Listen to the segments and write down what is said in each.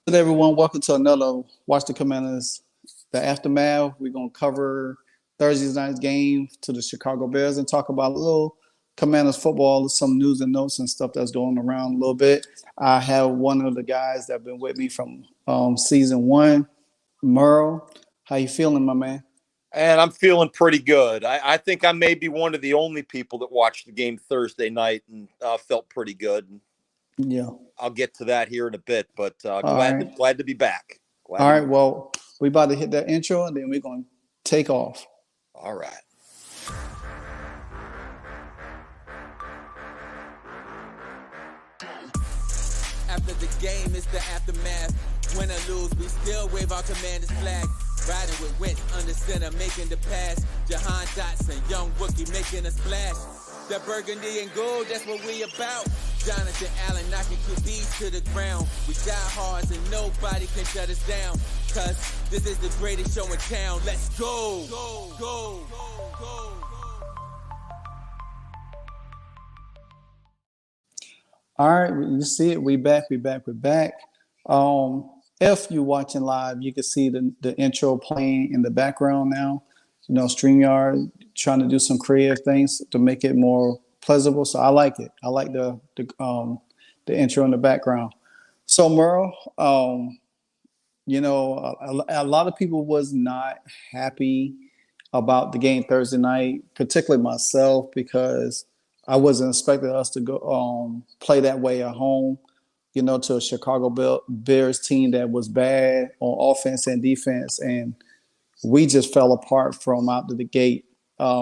Good everyone, welcome to another Watch the Commanders, the aftermath. We're gonna cover Thursday night's game to the Chicago Bears and talk about a little Commanders football, some news and notes and stuff that's going around a little bit. I have one of the guys that have been with me from season one, Merle. How you feeling, my man? And I'm feeling pretty good. I think I may be one of the only people that watched the game Thursday night and felt pretty good. Yeah. I'll get to that here in a bit, but All right. glad to be back. Glad All to right. be. Well, we about to hit that intro and then we're gonna take off. All right. After the game, it's the aftermath. Win or lose, we still wave our commander's flag. Riding with Wentz under center, making the pass. Jahan Dotson, young rookie, making a splash. That burgundy and gold, that's what we about. Jonathan Allen knocking QBs to the ground. We die hard and nobody can shut us down. Cause this is the greatest show in town. Let's go. Go, go, go, go. All right, you see it. We back. We back. If you're watching live, you can see the intro playing in the background now. StreamYard trying to do some creative things to make it more pleasurable. So I like it. I like the intro in the background. So Merle, a lot of people was not happy about the game Thursday night, particularly myself, because I wasn't expecting us to go play that way at home, to a Chicago Bears team that was bad on offense and defense. And we just fell apart from out of the gate,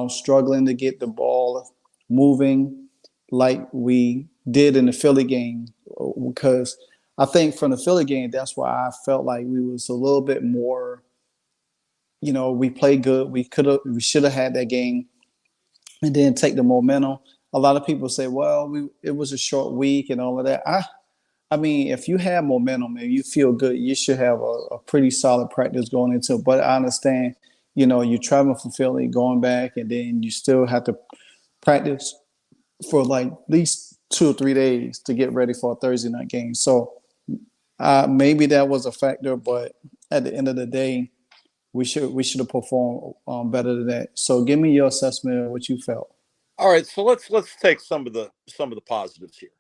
struggling to get the ball moving like we did in the Philly game. Because I think from the Philly game, that's why I felt like we was a little bit more, we played good. We should have had that game and then take the momentum. A lot of people say, well, it was a short week and all of that. I mean, if you have momentum and you feel good, you should have a pretty solid practice going into it. But I understand, you're traveling from Philly, going back, and then you still have to practice for like at least 2 or 3 days to get ready for a Thursday night game. So maybe that was a factor, but at the end of the day, we should have performed better than that. So give me your assessment of what you felt. All right. So let's take some of the positives here.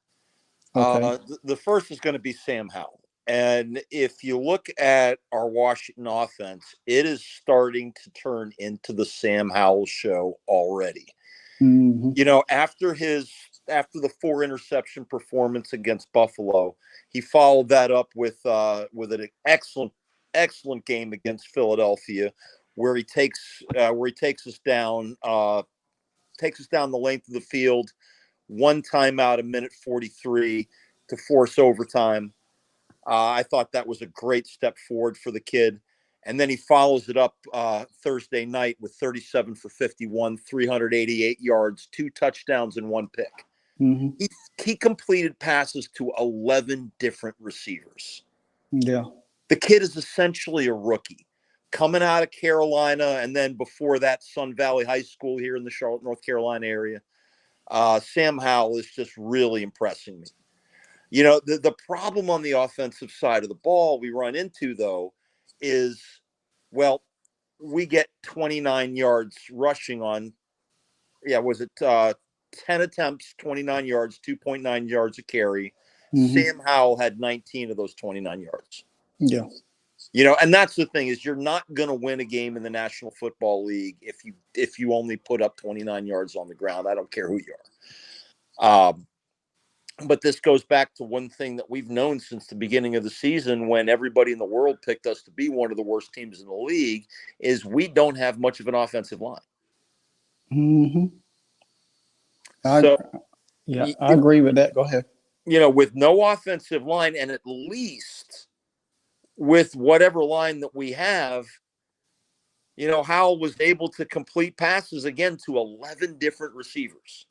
Okay. The first is going to be Sam Howell. And if you look at our Washington offense, it is starting to turn into the Sam Howell show already. Mm-hmm. After the 4 interception performance against Buffalo, he followed that up with an excellent game against Philadelphia, where he takes us down the length of the field, one timeout, a minute 43 to force overtime. I thought that was a great step forward for the kid. And then he follows it up Thursday night with 37 for 51, 388 yards, 2 touchdowns, and 1 pick. Mm-hmm. He completed passes to 11 different receivers. Yeah. The kid is essentially a rookie coming out of Carolina, and then before that, Sun Valley High School here in the Charlotte, North Carolina area. Sam Howell is just really impressing me. The problem on the offensive side of the ball we run into, though, is, well, we get 29 yards rushing on, 10 attempts, 29 yards, 2.9 yards a carry. Mm-hmm. Sam Howell had 19 of those 29 yards. Yeah. And that's the thing, is you're not going to win a game in the National Football League if you only put up 29 yards on the ground. I don't care who you are. But this goes back to one thing that we've known since the beginning of the season, when everybody in the world picked us to be one of the worst teams in the league, is we don't have much of an offensive line. Mm-hmm. I agree with that. Go ahead. With no offensive line, and at least with whatever line that we have, Howell was able to complete passes again to 11 different receivers.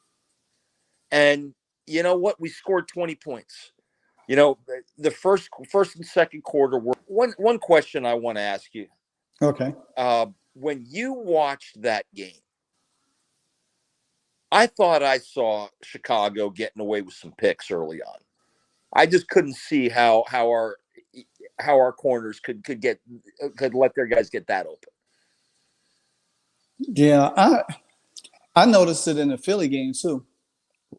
And you know what? We scored 20 points. The first and second quarter were one question I want to ask you. Okay. When you watched that game, I thought I saw Chicago getting away with some picks early on. I just couldn't see how how our corners could let their guys get that open. Yeah, I noticed it in the Philly game too.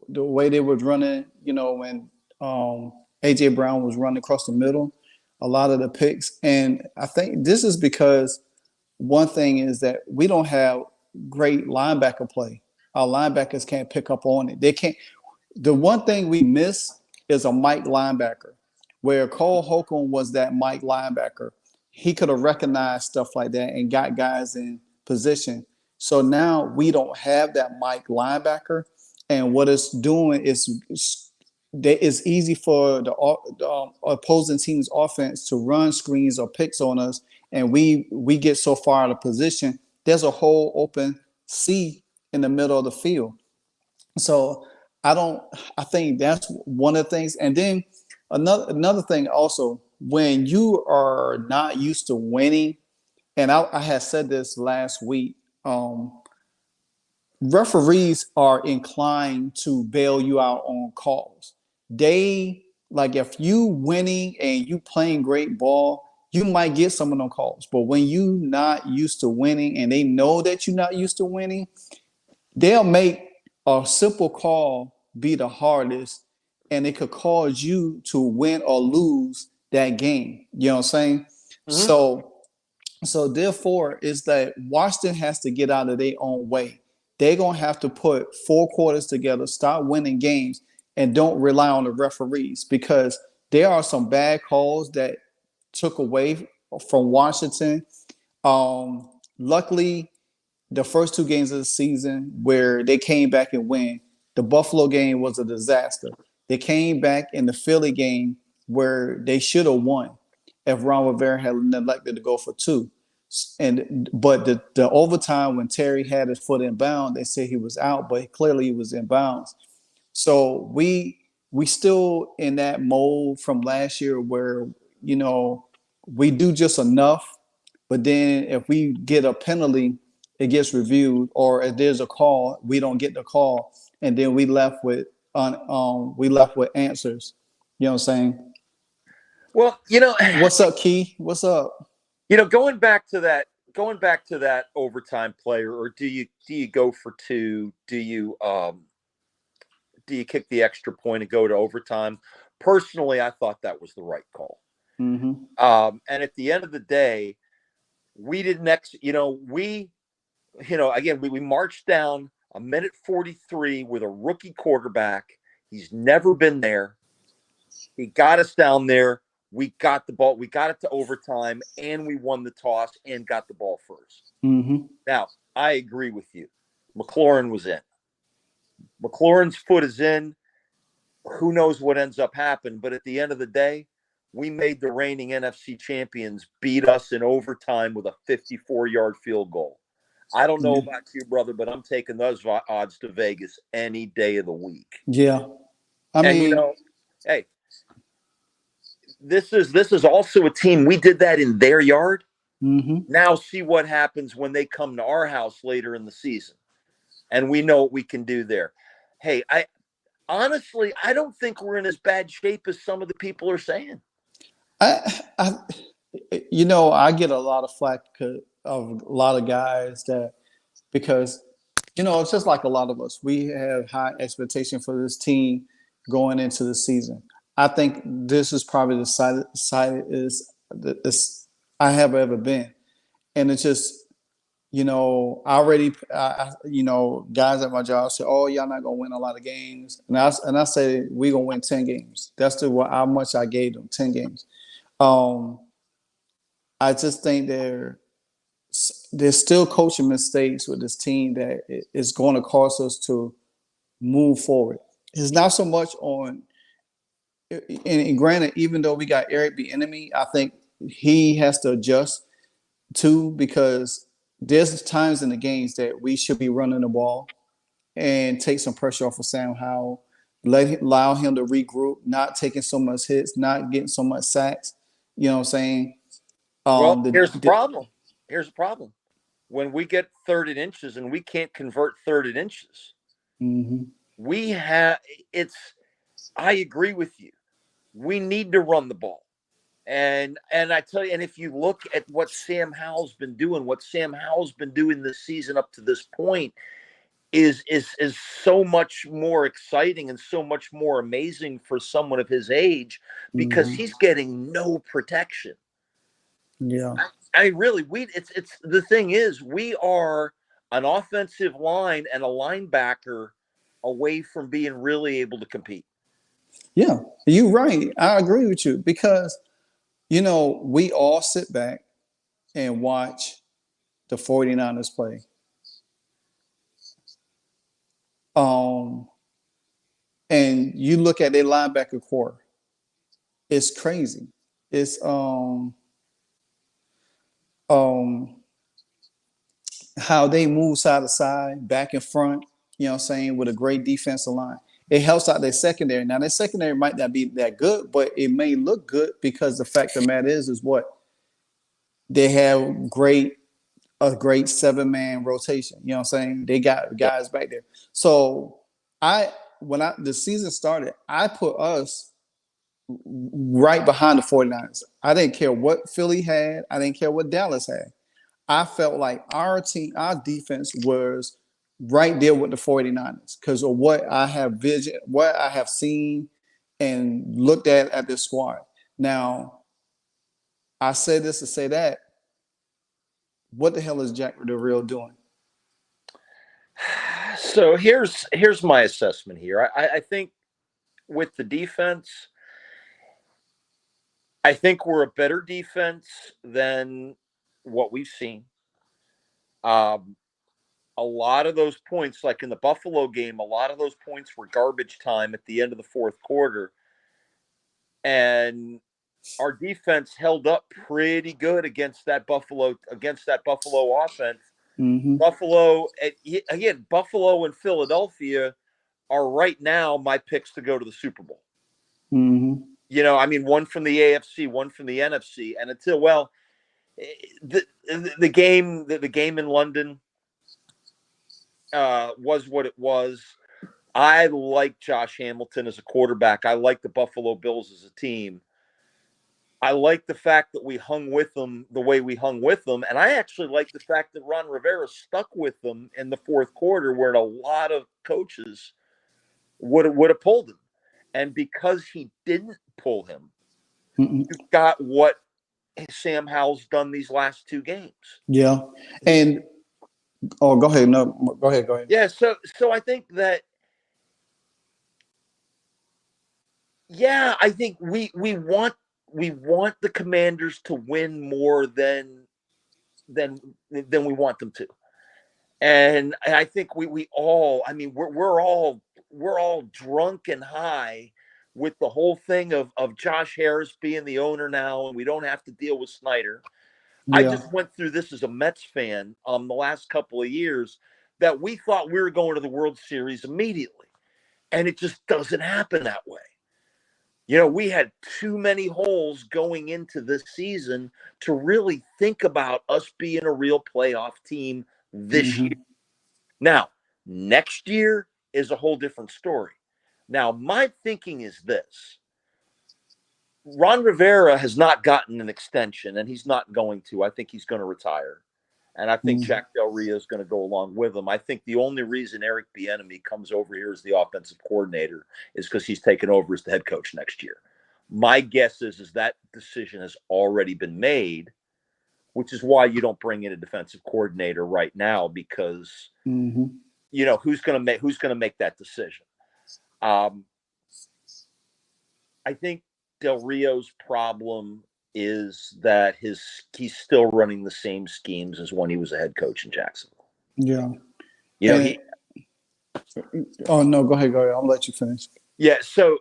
The way they was running, when AJ Brown was running across the middle, a lot of the picks. And I think this is because one thing is that we don't have great linebacker play. Our linebackers can't pick up on it. They can't. The one thing we miss is a Mike linebacker, where Cole Holcomb was that Mike linebacker. He could have recognized stuff like that and got guys in position. So now we don't have that Mike linebacker. And what it's doing is it's easy for the opposing team's offense to run screens or picks on us. And we get so far out of position, there's a whole open C in the middle of the field. So I think that's one of the things. And then another thing also, when you are not used to winning, and I had said this last week, referees are inclined to bail you out on calls. They, like, if you winning and you playing great ball, you might get some of them calls. But when you not used to winning and they know that you're not used to winning, they'll make a simple call be the hardest, and it could cause you to win or lose that game. You know what I'm saying? Mm-hmm. So therefore, it's that Washington has to get out of their own way. They're going to have to put 4 quarters together, start winning games, and don't rely on the referees, because there are some bad calls that took away from Washington. Luckily, the first 2 games of the season where they came back and win, the Buffalo game was a disaster. They came back in the Philly game where they should have won if Ron Rivera had neglected to go for 2. But the overtime when Terry had his foot in bounds, they said he was out, but clearly he was in bounds. So we still in that mold from last year where, we do just enough, but then if we get a penalty, it gets reviewed, or if there's a call, we don't get the call, and then we left with answers. You know what I'm saying? Well, what's up, Key? What's up? Going back to that overtime play, or do you go for 2? Do you kick the extra point and go to overtime? Personally, I thought that was the right call. Mm-hmm. And at the end of the day, we didn't again, we marched down a minute 43 with a rookie quarterback. He's never been there. He got us down there. We got the ball. We got it to overtime, and we won the toss and got the ball first. Mm-hmm. Now, I agree with you. McLaurin was in. McLaurin's foot is in. Who knows what ends up happening? But at the end of the day, we made the reigning NFC champions beat us in overtime with a 54-yard field goal. I don't know about you, brother, but I'm taking those odds to Vegas any day of the week. Yeah. I mean, hey, this is also a team. We did that in their yard. Mm-hmm. Now see what happens when they come to our house later in the season. And we know what we can do there. Hey, I don't think we're in as bad shape as some of the people are saying. I get a lot of flack of a lot of guys because it's just like a lot of us. We have high expectation for this team going into the season. I think this is probably the side I have ever been, and it's just guys at my job say, "Oh, y'all not gonna win a lot of games," and I say we gonna win 10 games. That's how much I gave them, 10 games. I just think there's still coaching mistakes with this team that is going to cause us to move forward. It's not so much on, and granted, even though we got Eric Bieniemy, I think he has to adjust too, because there's times in the games that we should be running the ball and take some pressure off of Sam Howell, allow him to regroup, not taking so much hits, not getting so much sacks. You know what I'm saying? Here's the problem. Here's the problem. When we get 3rd and inches and we can't convert 3rd and inches, mm-hmm. I agree with you. We need to run the ball. And I tell you, and if you look at what Sam Howell's been doing this season up to this point is so much more exciting and so much more amazing for someone of his age because he's getting no protection. Yeah. I really it's the thing is we are an offensive line and a linebacker away from being really able to compete. Yeah, you're right. I agree with you because, we all sit back and watch the 49ers play. And you look at their linebacker core, it's crazy. It's how they move side to side, back and front, with a great defensive line. It helps out their secondary. Now, their secondary might not be that good, but it may look good because the fact of the matter is what? They have a great 7-man rotation. You know what I'm saying? They got guys back there. So when the season started, I put us right behind the 49ers. I didn't care what Philly had. I didn't care what Dallas had. I felt like our defense was right there with the 49ers because of what I have seen and looked at this squad. Now, I say this to say that. What the hell is Jack Del Rio doing? So here's my assessment here. I think with the defense, I think we're a better defense than what we've seen. A lot of those points, like in the Buffalo game, a lot of those points were garbage time at the end of the fourth quarter. And our defense held up pretty good against that Buffalo offense. Mm-hmm. Buffalo and Philadelphia are right now my picks to go to the Super Bowl. Mm-hmm. One from the AFC, one from the NFC, and until the game in London was what it was. I like Josh Hamilton as a quarterback. I like the Buffalo Bills as a team. I like the fact that we hung with them the way we hung with them. And I actually like the fact that Ron Rivera stuck with them in the fourth quarter where a lot of coaches would have pulled him. And because he didn't pull him, you got what Sam Howell's done these last two games. Yeah. And go ahead. No, go ahead. Yeah. So I think that, I think we want the Commanders to win more than we want them to. And I think we all, we're all drunk and high with the whole thing of Josh Harris being the owner now, and we don't have to deal with Snyder. Yeah. I just went through this as a Mets fan the last couple of years that we thought we were going to the World Series immediately. And it just doesn't happen that way. We had too many holes going into this season to really think about us being a real playoff team this year. Now, next year is a whole different story. Now, my thinking is this. Ron Rivera has not gotten an extension, and he's not going to. I think he's going to retire. And I think Jack Del Rio is going to go along with him. I think the only reason Eric Bieniemy comes over here as the offensive coordinator is because he's taken over as the head coach next year. My guess is that decision has already been made, which is why you don't bring in a defensive coordinator right now because who's going to make that decision. I think Del Rio's problem is that he's still running the same schemes as when he was a head coach in Jacksonville. Yeah. Oh no, go ahead. I'll let you finish. Yeah. So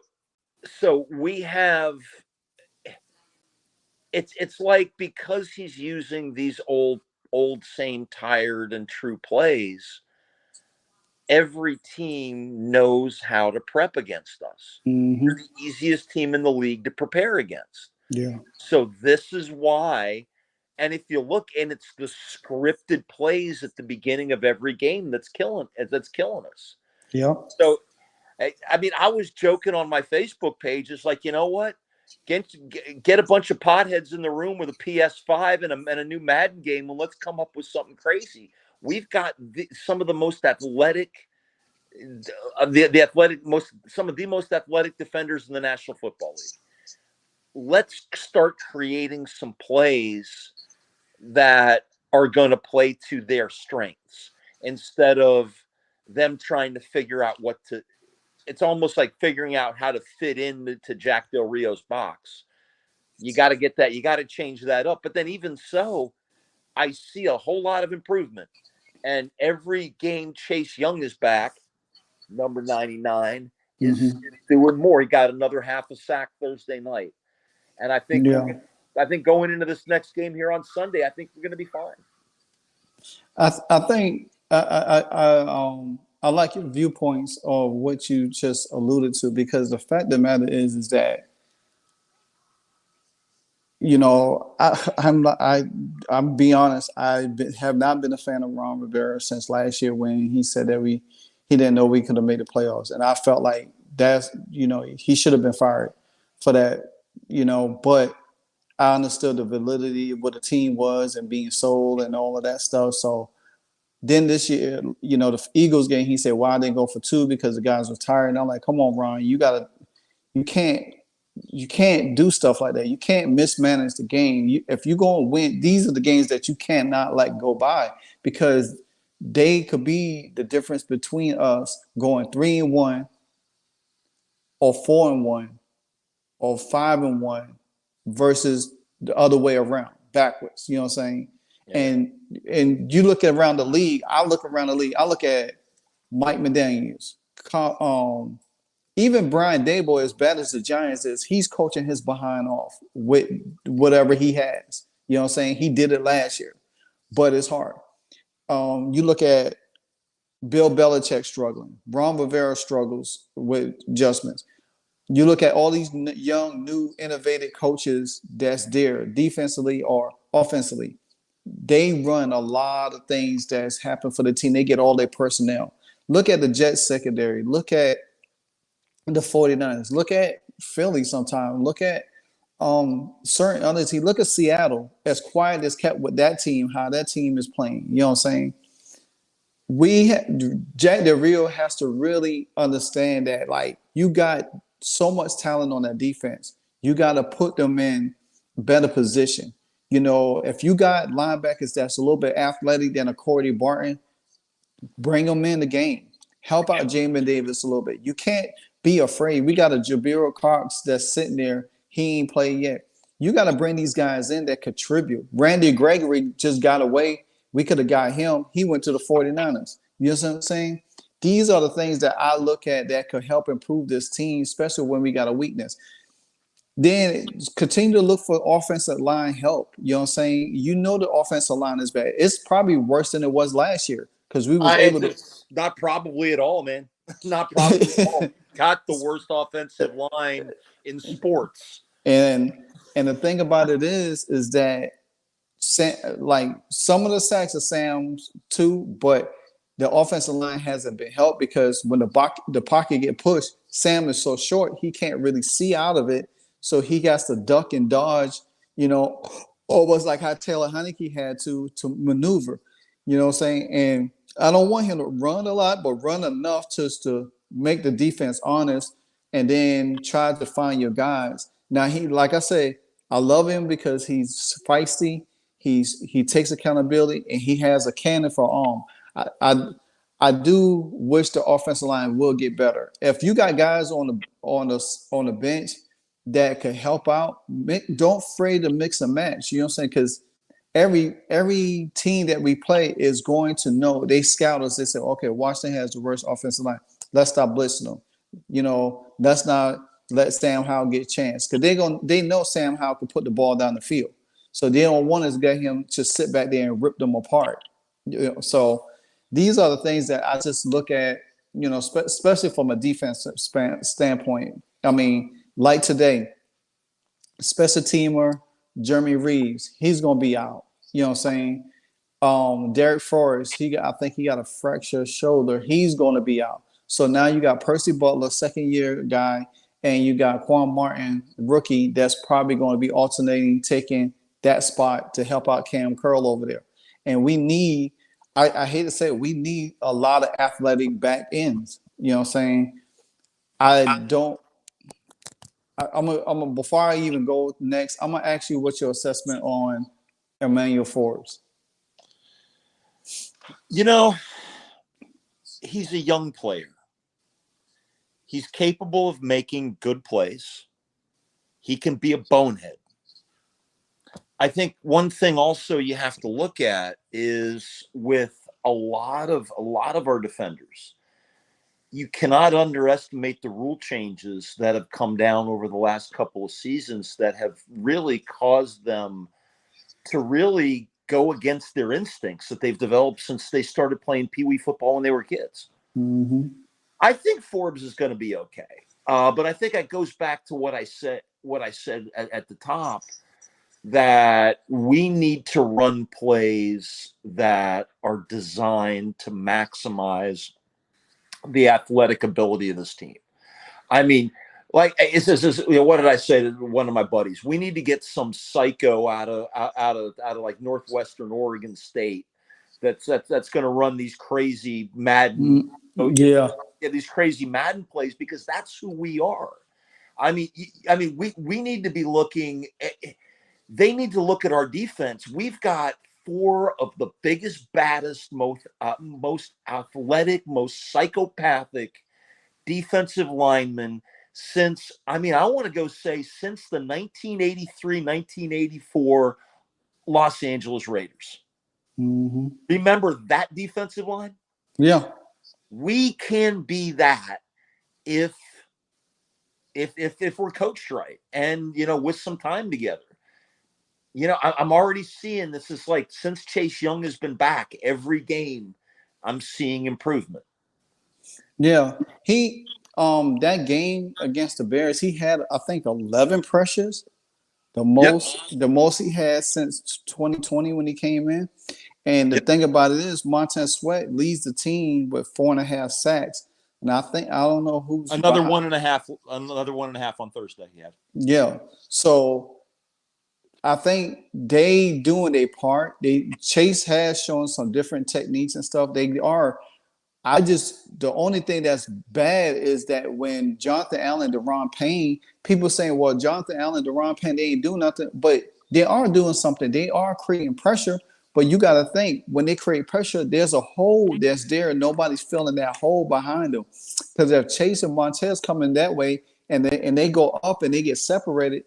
we have, it's like, because he's using these old, same tired and true plays, every team knows how to prep against us. We're the easiest team in the league to prepare against. Yeah. So this is why, and if you look, and it's the scripted plays at the beginning of every game that's killing us. Yeah. So, I was joking on my Facebook page. It's like, you know what? Get a bunch of potheads in the room with a PS5 and a new Madden game, and let's come up with something crazy. We've got some of the most athletic, some of the most athletic defenders in the National Football League. Let's start creating some plays that are going to play to their strengths instead of them trying to figure out what to. It's almost like figuring out how to fit into Jack Del Rio's box. You got to get that. You got to change that up. But then even so, I see a whole lot of improvement. And every game Chase Young is back, number 99, is doing more. He got another half a sack Thursday night. And I think going into this next game here on Sunday, I think we're going to be fine. I think I like your viewpoints of what you just alluded to, because the fact of the matter is that, you know, I'm be honest, have not been a fan of Ron Rivera since last year when he said that he didn't know we could have made the playoffs, and I felt like that's, you know, he should have been fired for that. You know, but I understood the validity of what the team was and being sold and all of that stuff. So then this year, you know, the Eagles game, he said, why didn't go for 2? Because the guys were tired. And I'm like, come on, Ron, you can't do stuff like that. You can't mismanage the game. If you're going to win, these are the games that you cannot let go by, because they could be the difference between us going 3-1 or 4-1. Or 5-1 versus the other way around, backwards. You know what I'm saying? Yeah. And you look around the league. I look around the league. I look at Mike McDaniels. Even Brian Daboll, as bad as the Giants is, he's coaching his behind off with whatever he has. You know what I'm saying? He did it last year, but it's hard. You look at Bill Belichick struggling. Ron Rivera struggles with adjustments. You look at all these young, new, innovative coaches that's there, defensively or offensively. They run a lot of things that's happened for the team. They get all their personnel. Look at the Jets secondary. Look at the 49ers. Look at Philly sometimes. Look at certain other teams. Look at Seattle. As quiet as kept with that team, how that team is playing. You know what I'm saying? Jack Del Rio has to really understand that, like, you got so much talent on that defense. You got to put them in better position. You know, if you got linebackers that's a little bit athletic than a Cordy Barton, bring them in the game. Help out Jamin Davis a little bit. You can't be afraid. We got a Jabril Cox that's sitting there. He ain't played yet. You got to bring these guys in that contribute. Randy Gregory just got away. We could have got him. He went to the 49ers. You know what I'm saying? These are the things that I look at that could help improve this team, especially when we got a weakness. Then continue to look for offensive line help. You know what I'm saying? You know the offensive line is bad. It's probably worse than it was last year because we were able to. Not probably at all, man. Not probably at all. Got the worst offensive line in sports. And the thing about it is that like some of the sacks are Sam's too, but the offensive line hasn't been helped because when the pocket get pushed, Sam is so short he can't really see out of it, so he has to duck and dodge. You know, almost like how Taylor Heineke had to maneuver. You know what I'm saying? And I don't want him to run a lot, but run enough just to make the defense honest, and then try to find your guys. Now like I say, I love him because he's feisty. He takes accountability and he has a cannon for arm. I do wish the offensive line will get better. If you got guys on the bench that could help out, don't afraid to mix and match. You know what I'm saying? Because every team that we play is going to know. They scout us. They say, okay, Washington has the worst offensive line. Let's stop blitzing them. You know, let's not let Sam Howell get a chance because they know Sam Howell can put the ball down the field. So they don't want us to get him to sit back there and rip them apart. You know, so these are the things that I just look at, you know, especially from a defensive standpoint. I mean, like today, special teamer Jeremy Reeves, he's going to be out. You know what I'm saying? Derek Forrest, I think he got a fractured shoulder. He's going to be out. So now you got Percy Butler, second-year guy, and you got Quan Martin, rookie, that's probably going to be alternating, taking that spot to help out Cam Curl over there. And we need, I hate to say it, we need a lot of athletic back ends. You know what I'm saying? I don't. Before I even go next, I'm gonna ask you what's your assessment on Emmanuel Forbes. You know, he's a young player. He's capable of making good plays. He can be a bonehead. I think one thing also you have to look at is with a lot of our defenders, you cannot underestimate the rule changes that have come down over the last couple of seasons that have really caused them to really go against their instincts that they've developed since they started playing Pee Wee football when they were kids. Mm-hmm. I think Forbes is going to be okay. But I think it goes back to what I said at the top, that we need to run plays that are designed to maximize the athletic ability of this team. I mean, like, what did I say to one of my buddies? We need to get some psycho out of like Northwestern Oregon State that's going to run these crazy Madden, these crazy Madden plays, because that's who we are. I mean, we need to be looking. They need to look at our defense. We've got 4 of the biggest, baddest, most athletic, most psychopathic defensive linemen since, I want to go say since the 1983-1984 Los Angeles Raiders. Mm-hmm. Remember that defensive line? Yeah. We can be that if we're coached right and, with some time together. I'm already seeing this is like, since Chase Young has been back, every game I'm seeing improvement. Yeah. He that game against the Bears, he had, I think, 11 pressures. The most he had since 2020 when he came in. And the thing about it is, Montez Sweat leads the team with 4.5 sacks. And I don't know who's another behind. 1.5 on Thursday. Yeah. So I think they doing their part. Chase has shown some different techniques and stuff. The only thing that's bad is that when Jonathan Allen, Deron Payne, people saying, well, Jonathan Allen, Deron Payne, they ain't doing nothing, but they are doing something. They are creating pressure, but you got to think, when they create pressure, there's a hole that's there. Nobody's filling that hole behind them. Because if Chase and Montez coming that way and they go up and they get separated,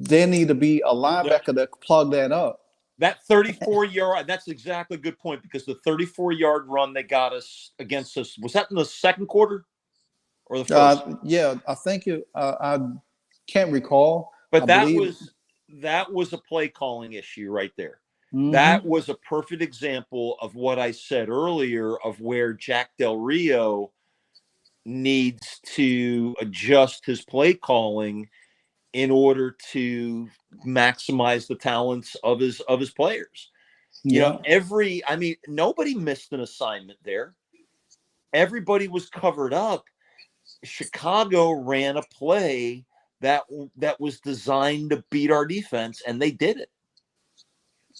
there need to be a linebacker to plug that up. That 34-yard, that's exactly a good point, because the 34-yard run they got us against us, was that in the second quarter or the first? I think I can't recall. But that was a play calling issue right there. Mm-hmm. That was a perfect example of what I said earlier of where Jack Del Rio needs to adjust his play calling in order to maximize the talents of his players. Nobody missed an assignment there. Everybody was covered up. Chicago ran a play that was designed to beat our defense, and they did it.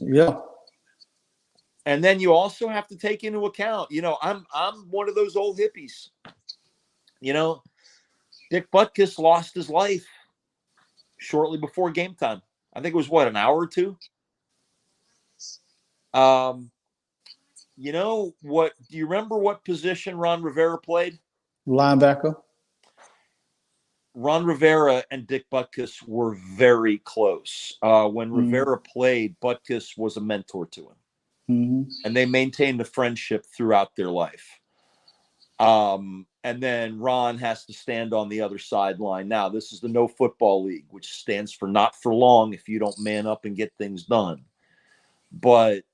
Yeah. And then you also have to take into account, I'm one of those old hippies. Dick Butkus lost his life shortly before game time. I think it was an hour or two. Do you remember what position Ron Rivera played? Linebacker. Ron Rivera and Dick Butkus were very close. When Rivera played, Butkus was a mentor to him. Mm-hmm. And they maintained a friendship throughout their life. And then Ron has to stand on the other sideline. Now, this is the No Football League, which stands for not for long if you don't man up and get things done. But,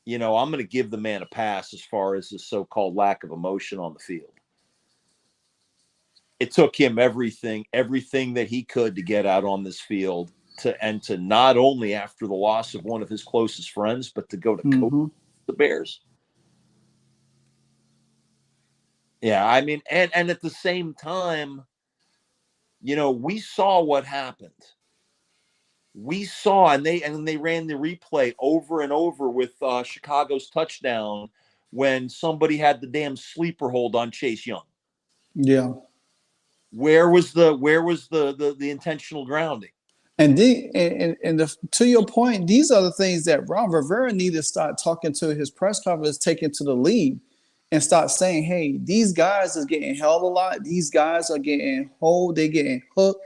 I'm going to give the man a pass as far as his so-called lack of emotion on the field. It took him everything that he could to get out on this field to not only after the loss of one of his closest friends, but to go to coach the Bears. Yeah, and at the same time, we saw what happened. We saw, and they ran the replay over and over with Chicago's touchdown when somebody had the damn sleeper hold on Chase Young. Yeah. Where was the intentional grounding? And to your point, these are the things that Ron Rivera need to start talking to his press conference, taking to the league, and start saying, "Hey, these guys are getting held a lot. These guys are getting hold. They're getting hooked."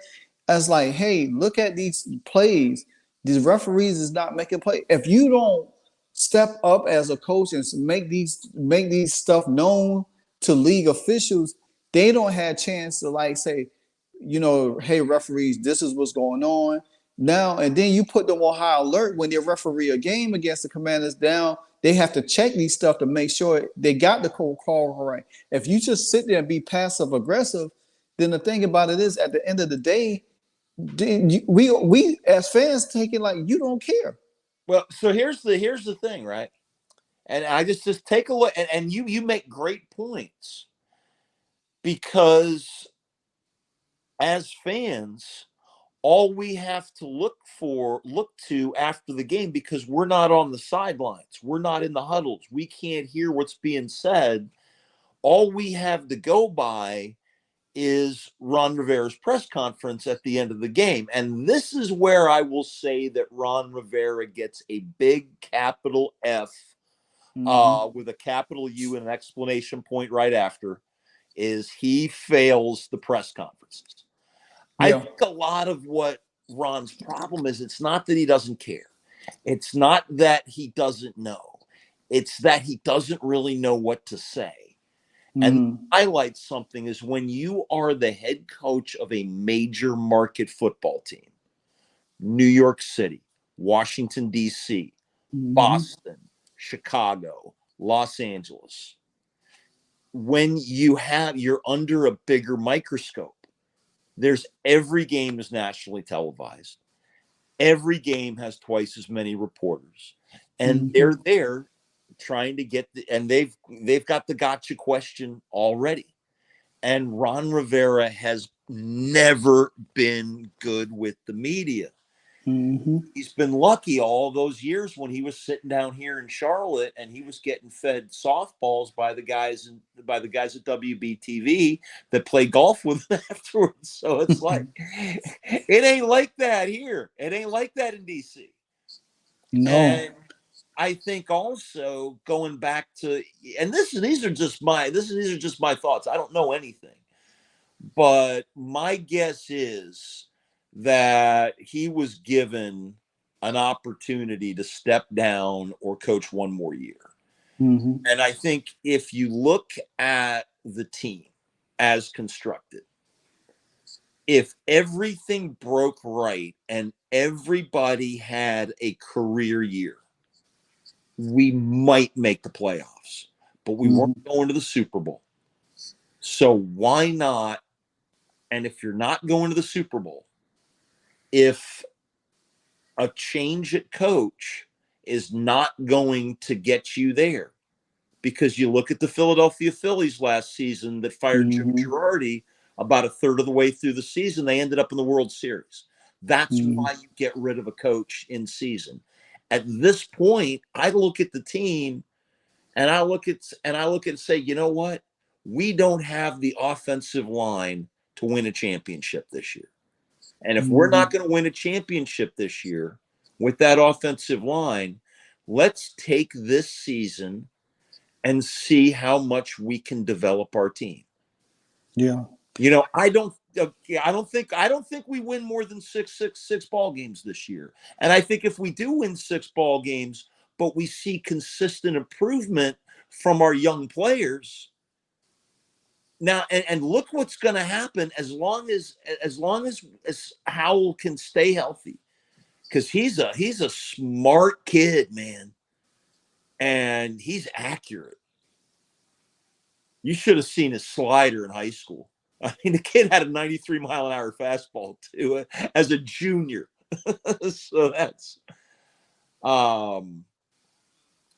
As like, hey, look at these plays. These referees is not making play. If you don't step up as a coach and make these stuff known to league officials, they don't have a chance to like say, hey referees, this is what's going on now. And then you put them on high alert when they referee a game against the Commanders down. They have to check these stuff to make sure they got the call right. If you just sit there and be passive aggressive, then the thing about it is, at the end of the day, we as fans take it like you don't care. Well, so here's the thing, right? And I just take a look, and you make great points, because as fans, all we have to look to after the game, because we're not on the sidelines, we're not in the huddles, we can't hear what's being said. All we have to go by is Ron Rivera's press conference at the end of the game. And this is where I will say that Ron Rivera gets a big capital F with a capital U and an exclamation point right after, is he fails the press conferences. I think a lot of what Ron's problem is, it's not that he doesn't care. It's not that he doesn't know. It's that he doesn't really know what to say. And highlight something is when you are the head coach of a major market football team, New York City, Washington, D.C., Boston, Chicago, Los Angeles, when you're under a bigger microscope, every game is nationally televised. Every game has twice as many reporters, and they're there trying to get and they've got the gotcha question already. And Ron Rivera has never been good with the media. He's been lucky all those years when he was sitting down here in Charlotte and he was getting fed softballs by the guys at WBTV that play golf with him afterwards. So it's like, it ain't like that here. It ain't like that in DC. No. And I think also going back to, and these are just my thoughts. I don't know anything, but my guess is that he was given an opportunity to step down or coach one more year. And I think if you look at the team as constructed, if everything broke right and everybody had a career year, we might make the playoffs, but we weren't going to the Super Bowl. So why not? And if you're not going to the Super Bowl, if a change at coach is not going to get you there, because you look at the Philadelphia Phillies last season that fired Jim Girardi about a third of the way through the season, they ended up in the World Series. That's why you get rid of a coach in season. At this point, I look at the team and I look at and say, you know what? We don't have the offensive line to win a championship this year. And if we're not going to win a championship this year with that offensive line, let's take this season and see how much we can develop our team. Yeah. I don't think we win more than six ball games this year. And I think if we do win 6 ball games, but we see consistent improvement from our young players now, and look what's going to happen as long as Howell can stay healthy, because he's a smart kid, man, and he's accurate. You should have seen his slider in high school. I mean, the kid had a 93-mile-an-hour fastball too as a junior. So that's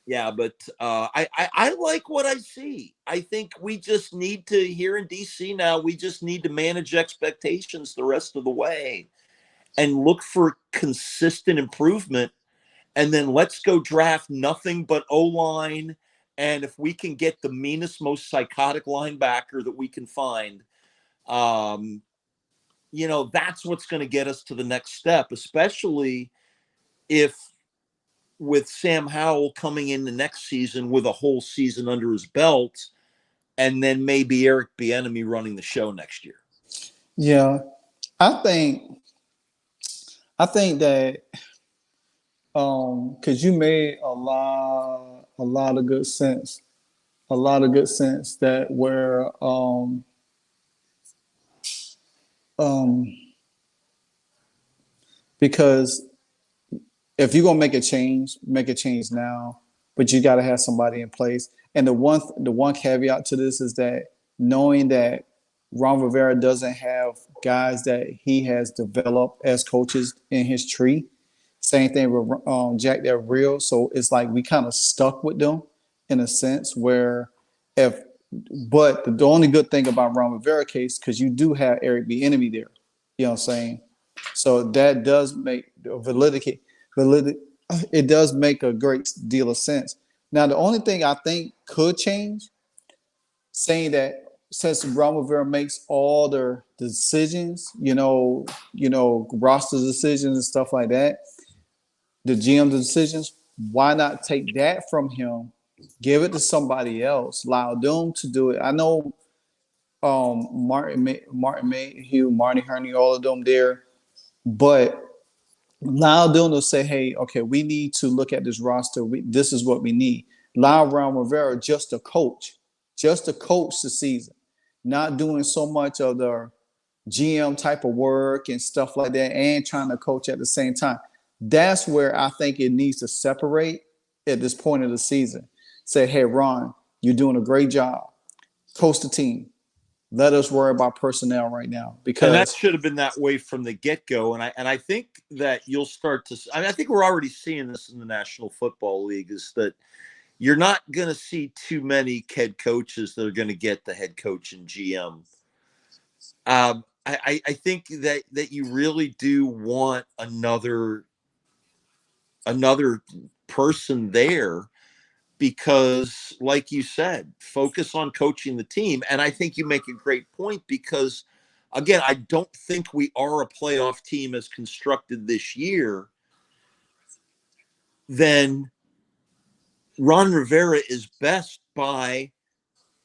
Yeah, but I like what I see. I think we just need to, here in DC now, we just need to manage expectations the rest of the way and look for consistent improvement. And then let's go draft nothing but O-line. And if we can get the meanest, most psychotic linebacker that we can find, that's what's going to get us to the next step, especially if with Sam Howell coming in the next season with a whole season under his belt, and then maybe Eric Bieniemy running the show next year. Yeah, I think that because you made a lot of good sense, that where because if you're gonna make a change now, but you got to have somebody in place. And the one caveat to this is that knowing that Ron Rivera doesn't have guys that he has developed as coaches in his tree. Same thing with Jack Del Rio. So it's like we kind of stuck with them in a sense where but the only good thing about Ron Rivera case, because you do have Eric Bieniemy there. You know what I'm saying? So that does make validity. It does make a great deal of sense. Now, the only thing I think could change, saying that since Ron Rivera makes all the decisions, roster decisions and stuff like that, the GM decisions, why not take that from him, give it to somebody else, allow them to do it? I know Martin Mayhew, Marty Herney, all of them there, but allow them to say, hey, okay, we need to look at this roster. This is what we need. Allow Ron Rivera just to coach the season, not doing so much of the GM type of work and stuff like that, and trying to coach at the same time. That's where I think it needs to separate at this point of the season. Say, hey, Ron, you're doing a great job. Coach the team. Let us worry about personnel right now, because that should have been that way from the get-go. And I think that you'll start to. I think we're already seeing this in the National Football League, is that you're not going to see too many head coaches that are going to get the head coach and GM. I think that you really do want another person there, because, like you said, focus on coaching the team. And I think you make a great point, because, again, I don't think we are a playoff team as constructed this year. Then Ron Rivera is best by,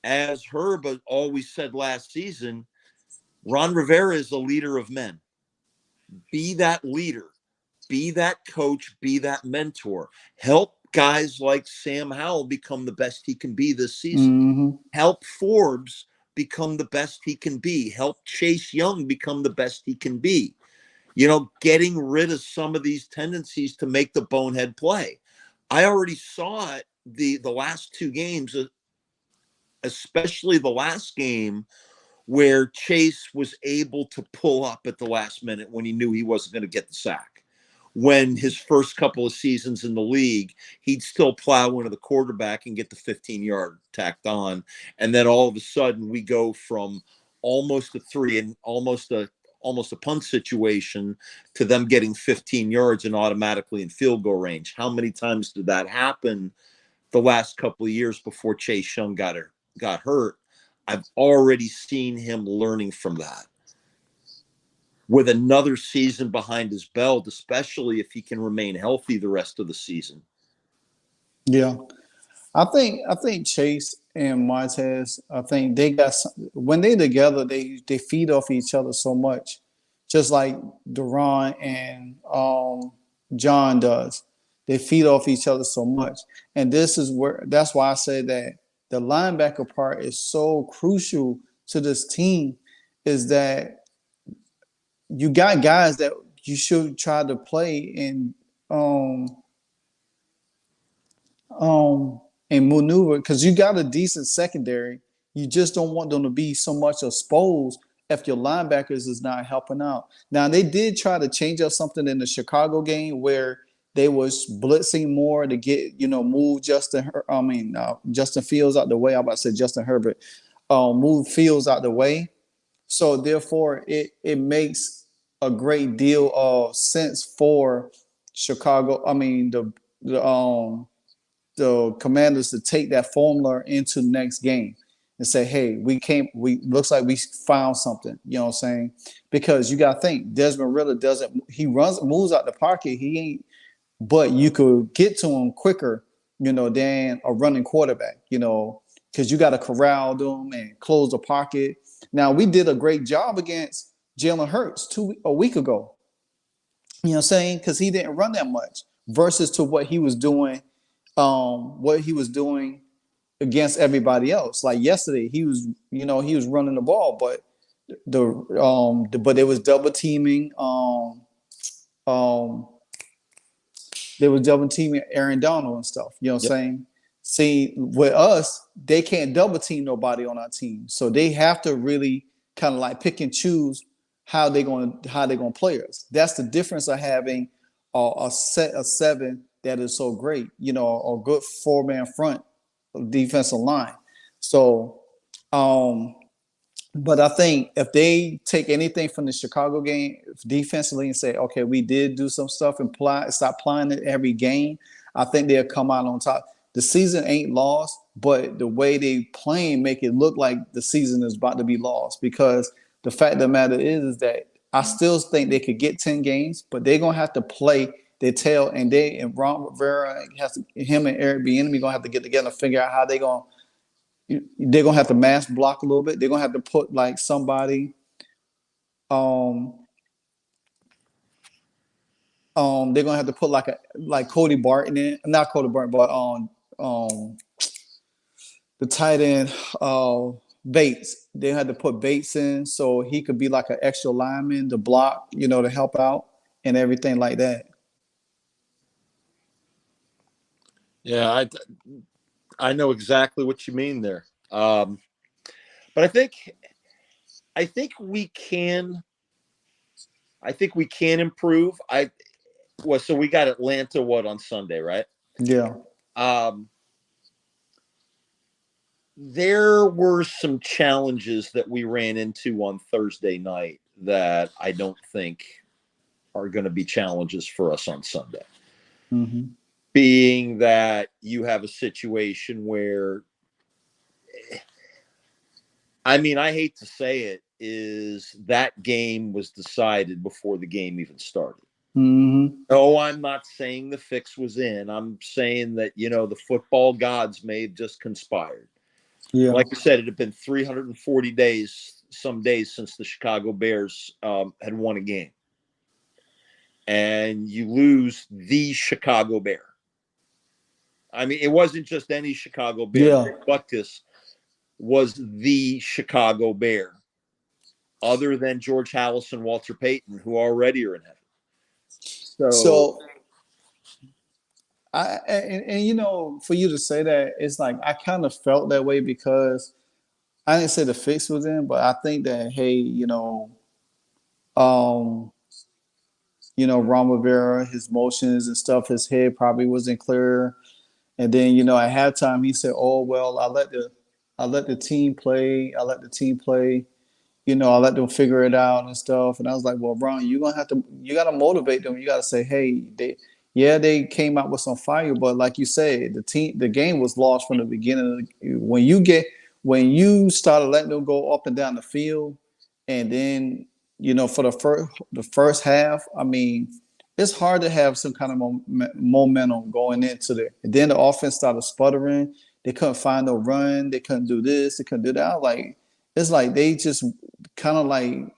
as Herb always said last season, Ron Rivera is a leader of men. Be that leader. Be that coach. Be that mentor. Help guys like Sam Howell become the best he can be this season. Mm-hmm. Help Forbes become the best he can be. Help Chase Young become the best he can be. Getting rid of some of these tendencies to make the bonehead play. I already saw it the last two games, especially the last game, where Chase was able to pull up at the last minute when he knew he wasn't going to get the sack. When his first couple of seasons in the league, he'd still plow into the quarterback and get the 15-yard tacked on. And then all of a sudden we go from almost a three and almost a punt situation to them getting 15 yards and automatically in field goal range. How many times did that happen the last couple of years before Chase Young got hurt? I've already seen him learning from that. With another season behind his belt, especially if he can remain healthy the rest of the season. Yeah. I think Chase and Montez, I think they got, when they together, they feed off each other so much, just like Duron and John does. They feed off each other so much. And that's why I say that the linebacker part is so crucial to this team, is that you got guys that you should try to play in and maneuver, because you got a decent secondary. You just don't want them to be so much exposed if your linebackers is not helping out. Now, they did try to change up something in the Chicago game where They was blitzing more to get, move Justin Fields out the way. I'm about to say Justin Herbert, move Fields out the way. So therefore, it makes a great deal of sense for Chicago. I mean, the Commanders to take that formula into the next game and say, hey, we looks like we found something. You know what I'm saying? Because you got to think, Desmond Ritter moves out the pocket. He ain't, but you could get to him quicker, than a running quarterback, because you got to corral them and close the pocket. Now, we did a great job against Jalen Hurts a week ago, because he didn't run that much versus to what he was doing against everybody else. Like yesterday, he was running the ball, but but it was double teaming. They was double teaming Aaron Donald and stuff. You know what I'm saying? See, with us, they can't double team nobody on our team, so they have to really kind of like pick and choose how they're going to play us. That's the difference of having a set of 7 that is so great. A good 4-man front defensive line. So, but I think if they take anything from the Chicago game defensively and say, okay, we did do some stuff and stop playing it every game, I think they'll come out on top. The season ain't lost, but the way they playing make it look like the season is about to be lost, because the fact of the matter is that I still think they could get 10 games, but they're going to have to play their tail, and Ron Rivera him and Eric Bieniemy going to have to get together and figure out how they're going to have to mass block a little bit. They're going to have to put like somebody, they're going to have to put like Cody Barton in, not Cody Barton, but the tight end, Bates. They had to put Bates in so he could be like an extra lineman to block, to help out and everything like that. Yeah, I know exactly what you mean there. But I think we can improve. So we got Atlanta on Sunday, right? Yeah. There were some challenges that we ran into on Thursday night that I don't think are going to be challenges for us on Sunday. Mm-hmm. Being that you have a situation where, I mean, I hate to say it, is that game was decided before the game even started. Mm-hmm. No, I'm not saying the fix was in. I'm saying that, the football gods may have just conspired. Yeah. Like I said, it had been 340 days, since the Chicago Bears had won a game. And you lose the Chicago Bear. I mean, it wasn't just any Chicago Bear. Yeah. Butkus was the Chicago Bear, other than George Halas and Walter Payton, who already are in heaven. So for you to say that, it's like I kind of felt that way, because I didn't say the fix was in, but I think that, hey, Ron Rivera, his motions and stuff, his head probably wasn't clear. And then, at halftime, he said, "Oh well, I let the team play. I let them figure it out and stuff." And I was like, "Well, Ron, you gotta motivate them. You gotta say, hey, they came out with some fire, but like you said, the game was lost from the beginning. When you started letting them go up and down the field, and then for the first half, I mean, it's hard to have some kind of momentum going into there. And then the offense started sputtering. They couldn't find no run. They couldn't do this. They couldn't do that. It's like they just kind of like,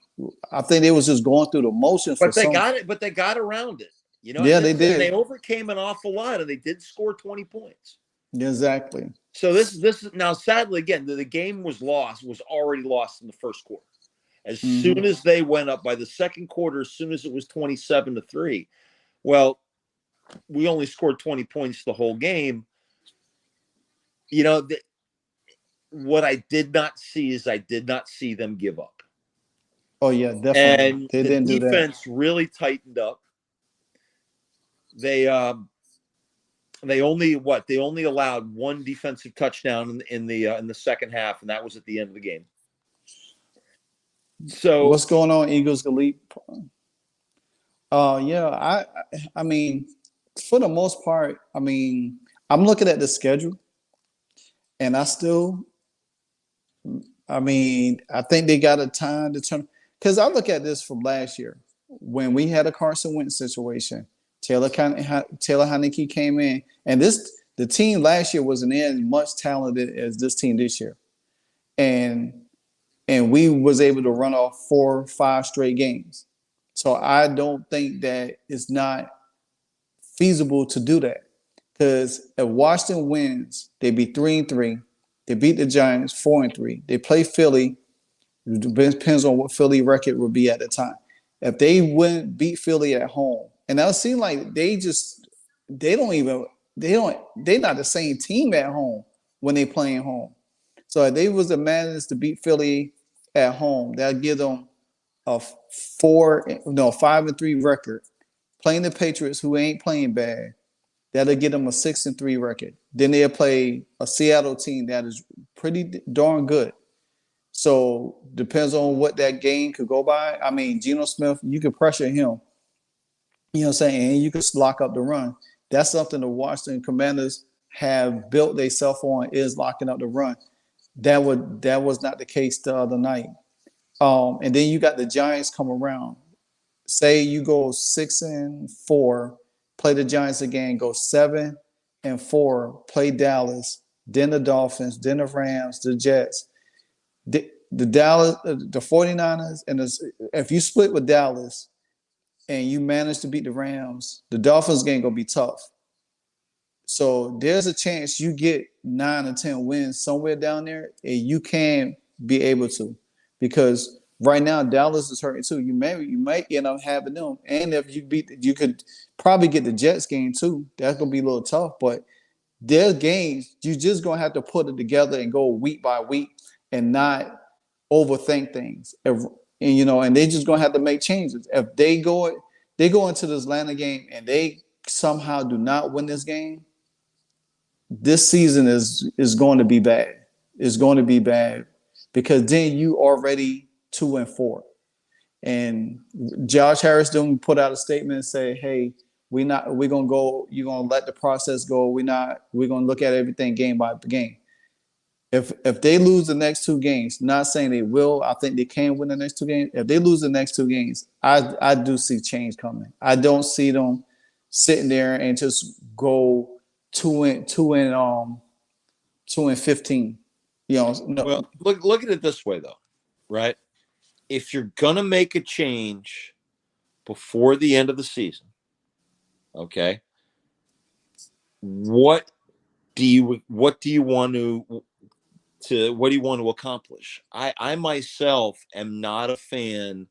I think they was just going through the motions. But they got around it. Yeah, they did. They overcame an awful lot, and they did score 20 points. Exactly. So this is now, sadly, again, the game was already lost in the first quarter. As soon as they went up by the second quarter, as soon as it was 27-3, well, we only scored 20 points the whole game. What I did not see is I did not see them give up. Oh yeah, definitely. And they didn't do that. The defense really tightened up. They they only allowed one defensive touchdown in the second half, and that was at the end of the game. So what's going on, Eagles Elite? Yeah, I mean, for the most part, I mean, I'm looking at the schedule, and I think they got a time to turn. Because I look at this from last year when we had a Carson Wentz situation. Taylor Heineke came in, and the team last year wasn't as much talented as this team this year, and we was able to run off 4 or 5 straight games. So I don't think that it's not feasible to do that. Because if Washington wins, they be 3-3. They beat the Giants 4-3. They play Philly. It depends on what Philly record would be at the time. If they wouldn't beat Philly at home, and that seems like they're not the same team at home when they playing home. So if they was the managed to beat Philly at home, that'll give them a 5-3 record. Playing the Patriots, who ain't playing bad, that'll get them a 6-3 record. Then they'll play a Seattle team that is pretty darn good. So depends on what that game could go by. I mean, Geno Smith, you can pressure him. You know what I'm saying? And you can lock up the run. That's something the Washington Commanders have built themselves on, is locking up the run. That was not the case the other night. And then you got the Giants come around. Say you go 6-4, play the Giants again, go 7-4, play Dallas, then the Dolphins, then the Rams, the Jets. The 49ers, and if you split with Dallas and you manage to beat the Rams, the Dolphins game gonna be tough. So there's a chance you get 9 or 10 wins somewhere down there, and you can be able to, because right now Dallas is hurting too. You might end up having them, and if you could probably get the Jets game too. That's gonna be a little tough, but their games you just gonna have to put it together and go week by week and not overthink things. And they just gonna have to make changes. If they go into this Atlanta game and they somehow do not win this game, this season is going to be bad. It's going to be bad because then you already 2-4. And Josh Harris didn't put out a statement and say, "Hey, we're gonna go. You're gonna let the process go. We're gonna look at everything game by game." If they lose the next 2 games, not saying they will, I think they can win the next 2 games. If they lose the next 2 games, I do see change coming. I don't see them sitting there and just go 2-15. No. Well, look at it this way though, right? If you're gonna make a change before the end of the season, okay, what do you want to accomplish? I myself am not a fan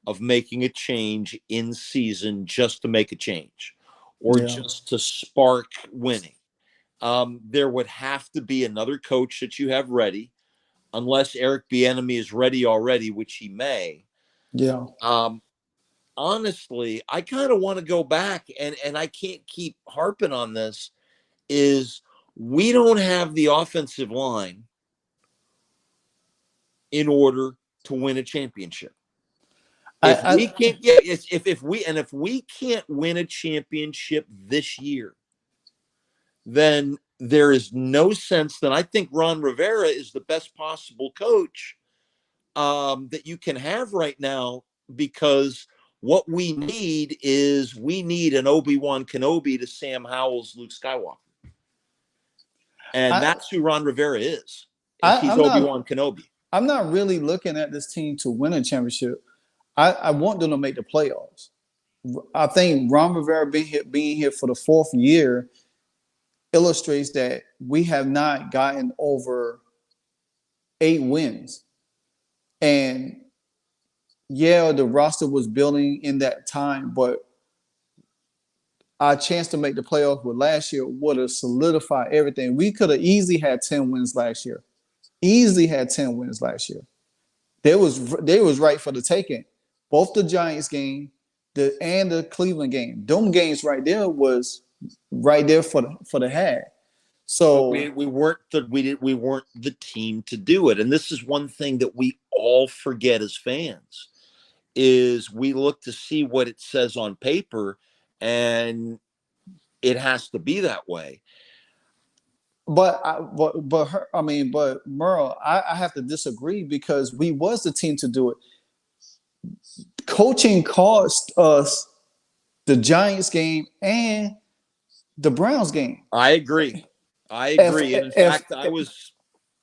of making a change in season just to make a change or just to spark winning. There would have to be another coach that you have ready, unless Eric Bieniemy is ready already, which he may. Yeah. Honestly, I kind of want to go back, and I can't keep harping on this, is we don't have the offensive line in order to win a championship. If we can't win a championship this year, then there is no sense. Then I think Ron Rivera is the best possible coach that you can have right now, because what we need an Obi-Wan Kenobi to Sam Howell's Luke Skywalker, and that's who Ron Rivera is. He's Obi-Wan Kenobi. I'm not really looking at this team to win a championship. I want them to make the playoffs. I think Ron Rivera being here for the 4th year illustrates that we have not gotten over 8 wins. And yeah, the roster was building in that time, but our chance to make the playoffs with last year would have solidified everything. We could have easily had 10 wins last year. They was right for the taking. Both the Giants game the Cleveland game. Them games right there was right there for the half. But So, we weren't the team to do it. And this is one thing that we all forget as fans is we look to see what it says on paper, and it has to be that way. but Merle, I have to disagree because we was the team to do it. Coaching cost us the Giants game and the Browns game. I agree. And in fact,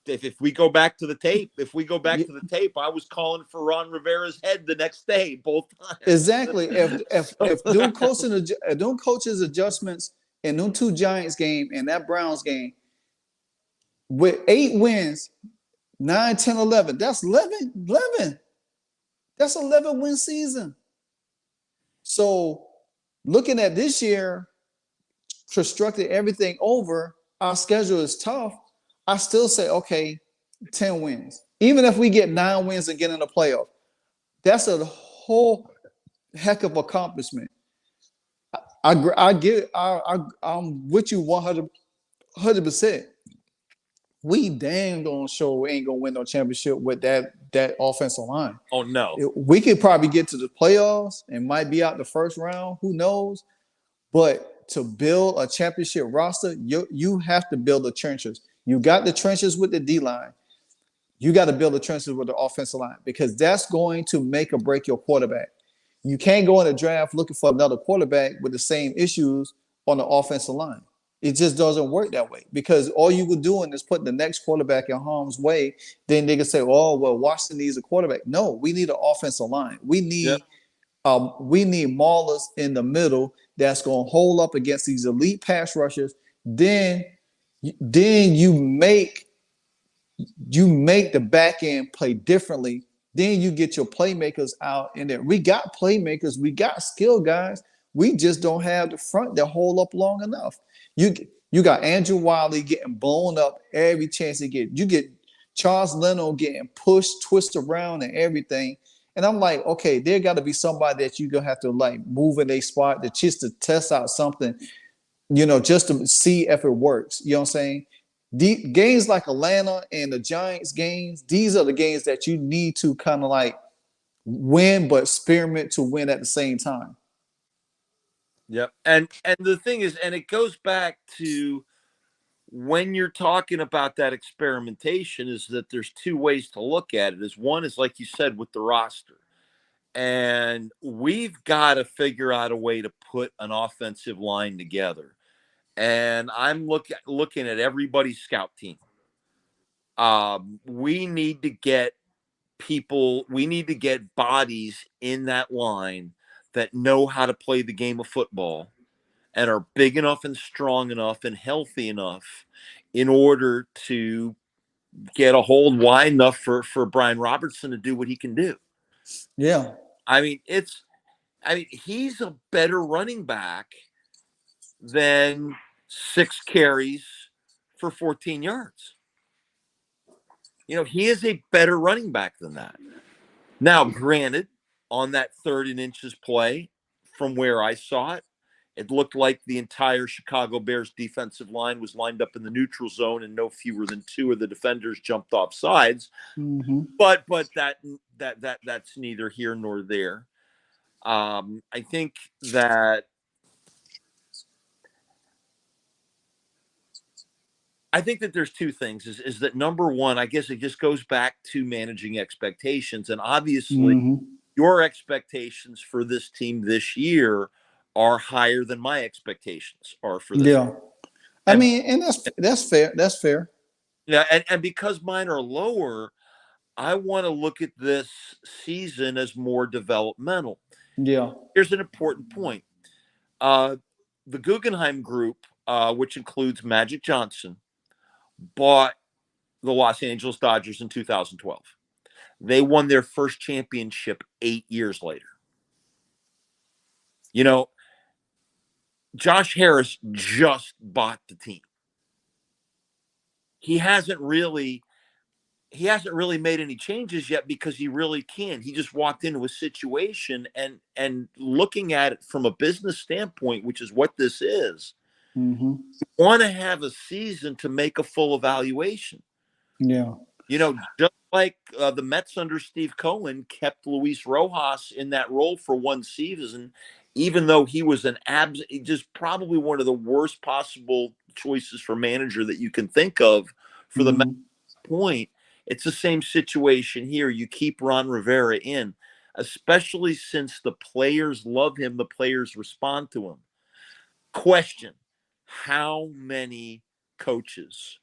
if we go back to the tape, I was calling for Ron Rivera's head the next day, both times. Exactly. If them coaches adjustments in them two Giants game and that Browns game with 8 wins, 9, 10, 11, that's 11. That's 11-win season. So looking at this year, constructed everything over, our schedule is tough. I still say, okay, 10 wins. Even if we get 9 wins and get in the playoff, that's a whole heck of accomplishment. I'm with you 100%. We damn gonna show we ain't gonna win no championship with that offensive line. Oh no. We could probably get to the playoffs and might be out the first round. Who knows? But to build a championship roster, you have to build the trenches. You got the trenches with the D-line. You got to build the trenches with the offensive line because that's going to make or break your quarterback. You can't go in the draft looking for another quarterback with the same issues on the offensive line. It just doesn't work that way because all you were doing is putting the next quarterback in harm's way. Then they can say, "Oh, well, Washington needs a quarterback." No, we need an offensive line. We need maulers in the middle that's going to hold up against these elite pass rushers. Then you make the back end play differently. Then you get your playmakers out in there. We got playmakers. We got skill guys. We just don't have the front that hold up long enough. You got Andrew Wiley getting blown up every chance he get. You get Charles Leno getting pushed, twisted around and everything. And I'm like, okay, there got to be somebody that you're going to have to like move in a spot just to test out something, just to see if it works. You know what I'm saying? The games like Atlanta and the Giants games, these are the games that you need to kind of like win, but experiment to win at the same time. Yep. And the thing is, and it goes back to when you're talking about that experimentation, is that there's two ways to look at it. One is, like you said, with the roster. And we've got to figure out a way to put an offensive line together. And I'm looking at everybody's scout team. We need to get bodies in that line that know how to play the game of football and are big enough and strong enough and healthy enough in order to get a hold wide enough for Brian Robertson to do what he can do. Yeah. I mean, he's a better running back than 6 carries for 14 yards. He is a better running back than that. Now, granted, on that 3rd and inches play, from where I saw it, it looked like the entire Chicago Bears defensive line was lined up in the neutral zone and no fewer than 2 of the defenders jumped off sides. Mm-hmm. But that's neither here nor there. I think that there's two things. Is that number one, I guess it just goes back to managing expectations. And obviously, your expectations for this team this year are higher than my expectations are for this. Yeah. And that's fair. That's fair. Yeah. And because mine are lower, I want to look at this season as more developmental. Yeah. Here's an important point. The Guggenheim Group, which includes Magic Johnson, bought the Los Angeles Dodgers in 2012. They won their first championship 8 years later. Josh Harris just bought the team. He hasn't really he hasn't really made any changes yet because he really can't. He just walked into a situation and looking at it from a business standpoint, which is what this is, Mm-hmm. you want to have a season to make a full evaluation. Yeah. Just like the Mets under Steve Cohen kept Luis Rojas in that role for one season, even though he was just probably one of the worst possible choices for manager that you can think of for the Mets point. It's the same situation here. You keep Ron Rivera in, especially since the players love him, the players respond to him. Question: how many coaches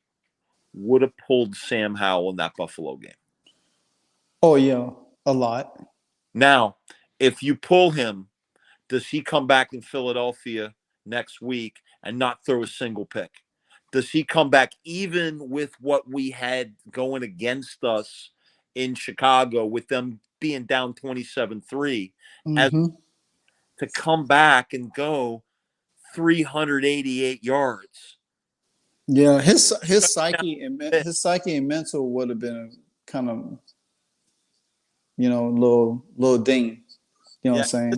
would have pulled Sam Howell in that Buffalo game? Oh yeah, a lot. Now, if you pull him, does he come back in Philadelphia next week and not throw a single pick? Does he come back even with what we had going against us in Chicago with them being down 27-3 as Mm-hmm. to come back and go 388 yards? Yeah, his psyche and mental would have been kind of little ding. You know what I'm saying?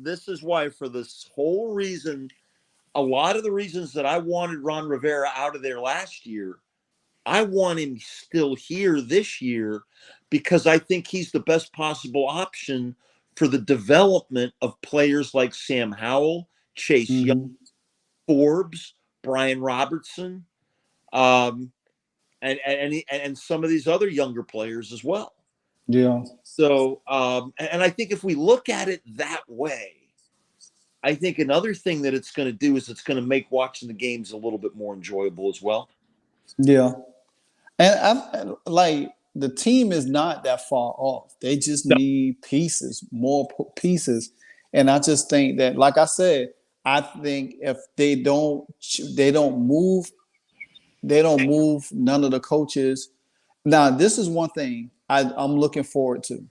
This is why for this whole reason, a lot of the reasons that I wanted Ron Rivera out of there last year, I want him still here this year because I think he's the best possible option for the development of players like Sam Howell, Chase Young, Forbes, Brian Robertson, and some of these other younger players as well. Yeah. So, and I think if we look at it that way, I think another thing that it's going to do is it's going to make watching the games a little bit more enjoyable as well. Yeah. And I'm like, the team is not that far off. They just need pieces, more pieces. And I just think that, like I said, I think if they don't move none of the coaches. Now, this is one thing I'm looking forward to.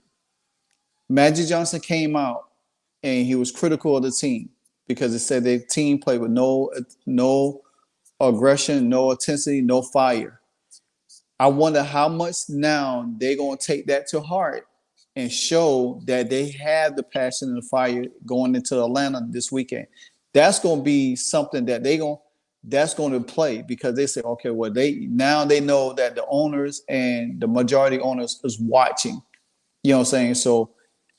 Magic Johnson came out and he was critical of the team because it said their team played with no aggression, no intensity, no fire. I wonder how much now they're going to take that to heart and show that they have the passion and the fire going into Atlanta this weekend. That's going to be something that that's going to play because they say, okay, well, they know that the owners and the majority owners is watching. You know what I'm saying? So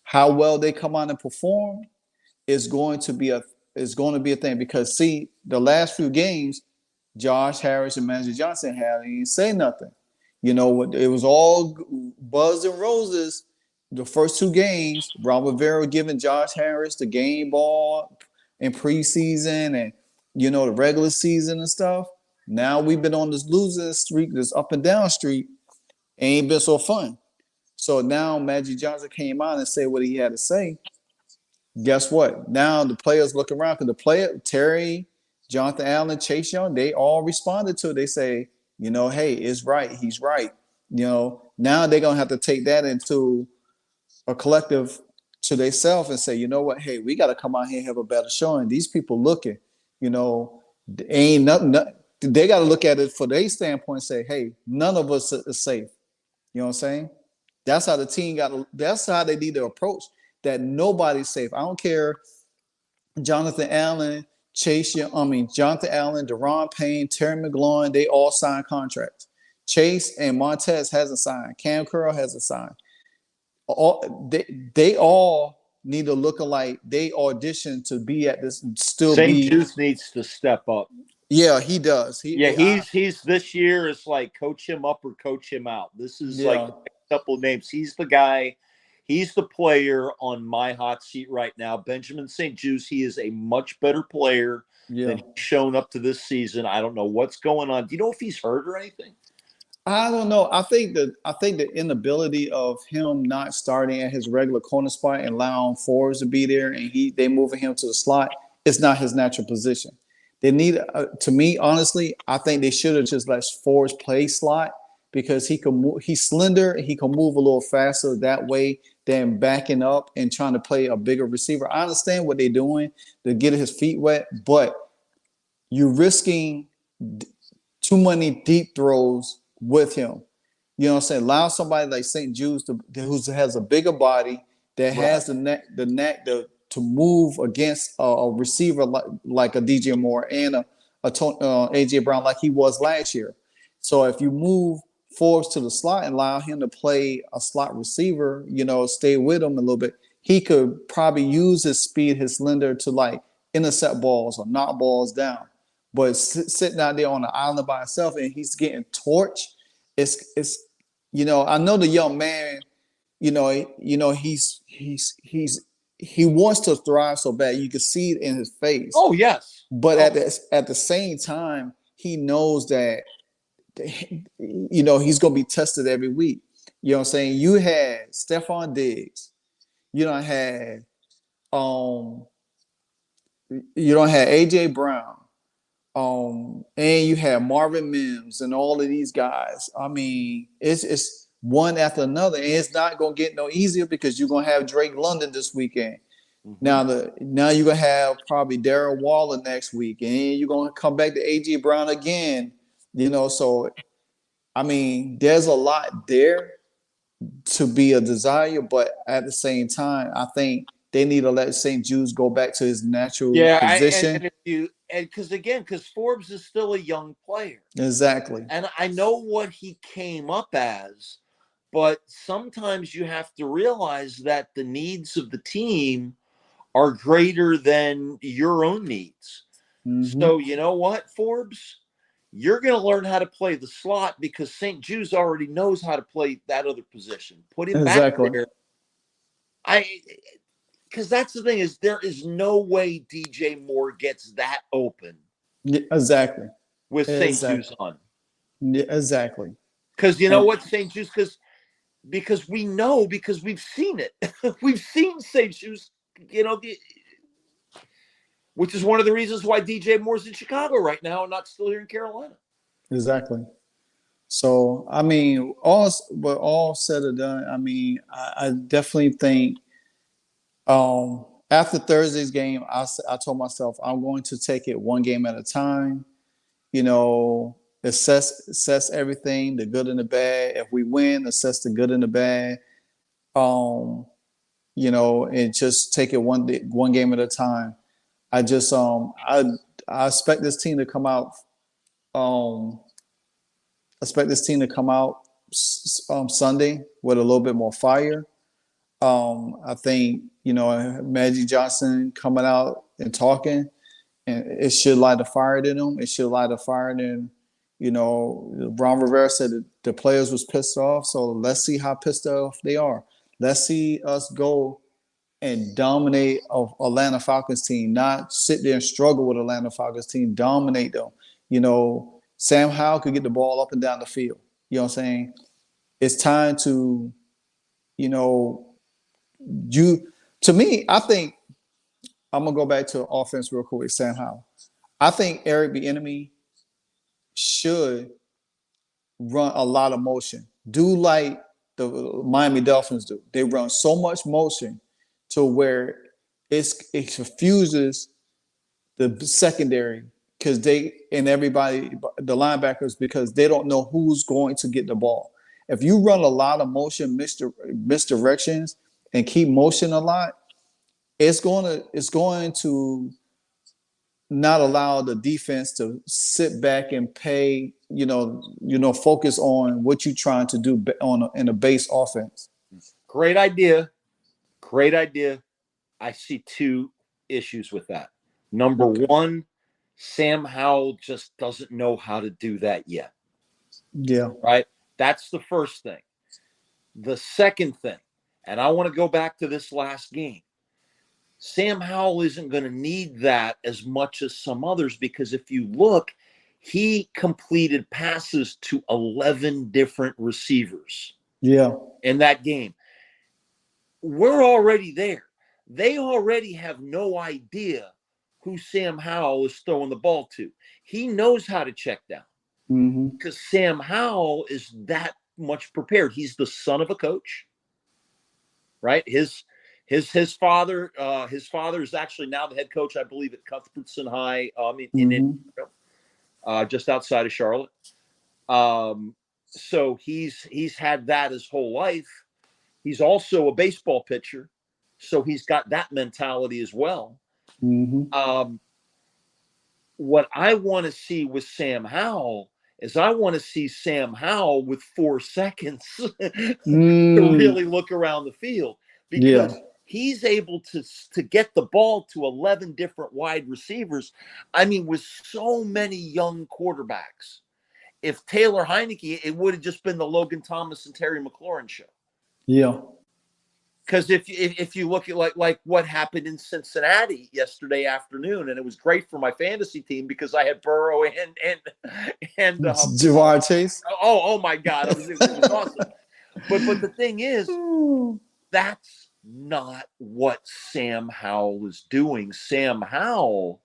how well they come out and perform is going to be a thing because see, the last few games, Josh Harris and Magic Johnson didn't say nothing. It was all buzz and roses. The first two games, Ron Rivera giving Josh Harris the game ball in preseason and the regular season and stuff. Now we've been on this losing streak, this up and down streak, ain't been so fun. So now Magic Johnson came out and said what he had to say. Guess what? Now the players look around because Terry, Jonathan Allen, Chase Young, they all responded to it. They say, hey, it's right. He's right. Now they're going to have to take that into a collective to themselves and say, you know what? Hey, we got to come out here and have a better showing. These people looking, ain't nothing. They got to look at it for their standpoint and say, hey, none of us is safe. You know what I'm saying? That's how the team that's how they need to approach that nobody's safe. I don't care. Jonathan Allen, Jonathan Allen, Deron Payne, Terry McLaurin, they all signed contracts. Chase and Montez hasn't signed. Cam Curl hasn't signed. They all need to look alike. They audition to be at this St. Juice needs to step up. Yeah, he does. He's this year is like coach him up or coach him out. This is like a couple of names. He's the guy. He's the player on my hot seat right now. Benjamin St. Juice, he is a much better player than he's shown up to this season. I don't know what's going on. Do you know if he's hurt or anything? I don't know. I think the inability of him not starting at his regular corner spot and allowing Forbes to be there and they moving him to the slot, it's not his natural position. They need, to me, honestly, I think they should have just let Forbes play slot because he can move. He's slender. He can move a little faster that way than backing up and trying to play a bigger receiver. I understand what they're doing to get his feet wet, but you're risking too many deep throws with him. You know what I'm saying? Allow somebody like St. Jude's who has a bigger body that has the neck to move against a receiver like a DJ Moore and a AJ Brown like he was last year. So if you move Forbes to the slot and allow him to play a slot receiver, stay with him a little bit, he could probably use his speed, his slender to like intercept balls or knock balls down. But sitting out there on the island by himself and he's getting torched, it's I know the young man, he wants to thrive so bad. You can see it in his face. Oh yes. But at the same time, he knows that he's gonna be tested every week. You know what I'm saying? You had Stephon Diggs. You don't have AJ Brown. And you have Marvin Mims and all of these guys. I mean, it's one after another, and it's not gonna get no easier because you're gonna have Drake London this weekend. Mm-hmm. Now you're gonna have probably Darren Waller next week, and you're gonna come back to AJ Brown again. So I mean, there's a lot there to be a desire, but at the same time, I think they need to let St. Jude's go back to his natural position. Because Forbes is still a young player. Exactly. And I know what he came up as, but sometimes you have to realize that the needs of the team are greater than your own needs. Mm-hmm. So you know what, Forbes? You're going to learn how to play the slot because St. Jude's already knows how to play that other position. Put him back there. Because that's the thing is there is no way DJ Moore gets that open. Yeah, exactly. With St. Jude's on. Yeah, exactly. Because you know what, St. Jude's, because we know, because we've seen it. We've seen St. Jude's, which is one of the reasons why DJ Moore's in Chicago right now and not still here in Carolina. Exactly. So, I mean, all said and done, I mean, I definitely think after Thursday's game, I told myself I'm going to take it one game at a time, assess everything, the good and the bad. If we win, assess the good and the bad, and just take it one game at a time. I just I expect this team to come out. Sunday with a little bit more fire. I think Magic Johnson coming out and talking, and it should light a fire in them. It should light a fire in. Ron Rivera said that the players was pissed off. So let's see how pissed off they are. Let's see us go and dominate Atlanta Falcons team, not sit there and struggle with Atlanta Falcons team, dominate them. Sam Howell could get the ball up and down the field. You know what I'm saying? It's time to, to me, I think I'm going to go back to offense real quick, Sam Howell. I think Eric Bieniemy should run a lot of motion. Do like the Miami Dolphins do. They run so much motion to where it confuses the secondary because everybody, the linebackers, because they don't know who's going to get the ball. If you run a lot of motion, misdirections, and keep motion a lot, it's going to not allow the defense to sit back and pay, focus on what you're trying to do in a base offense. Great idea. I see two issues with that. Number one, Sam Howell just doesn't know how to do that yet. Yeah. Right? That's the first thing. The second thing, and I want to go back to this last game. Sam Howell isn't going to need that as much as some others because if you look, he completed passes to 11 different receivers. Yeah. In that game. We're already there. They already have no idea who Sam Howell is throwing the ball to. He knows how to check down because Sam Howell is that much prepared. He's the son of a coach, right? His father is actually now the head coach, I believe, at Cuthbertson High in just outside of Charlotte. So he's had that his whole life. He's also a baseball pitcher, so he's got that mentality as well. Mm-hmm. What I want to see with Sam Howell is I want to see Sam Howell with 4 seconds to really look around the field, because he's able to get the ball to 11 different wide receivers. I mean, with so many young quarterbacks. If Taylor Heineke, it would have just been the Logan Thomas and Terry McLaurin show. Yeah. Because if you look at like what happened in Cincinnati yesterday afternoon, and it was great for my fantasy team because I had Burrow and Jamar Chase. Oh my God, it was awesome. But the thing is, that's not what Sam Howell is doing. Sam Howell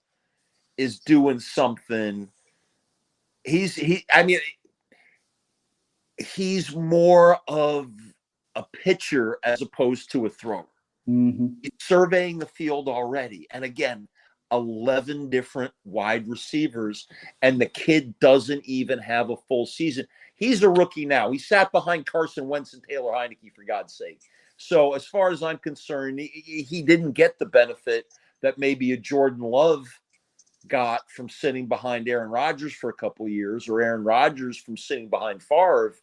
is doing something. He's more of a pitcher as opposed to a thrower. Mm-hmm. He's surveying the field already. And again, 11 different wide receivers, and the kid doesn't even have a full season. He's a rookie now. He sat behind Carson Wentz and Taylor Heineke, for God's sake. So as far as I'm concerned, he didn't get the benefit that maybe a Jordan Love got from sitting behind Aaron Rodgers for a couple of years, or Aaron Rodgers from sitting behind Favre.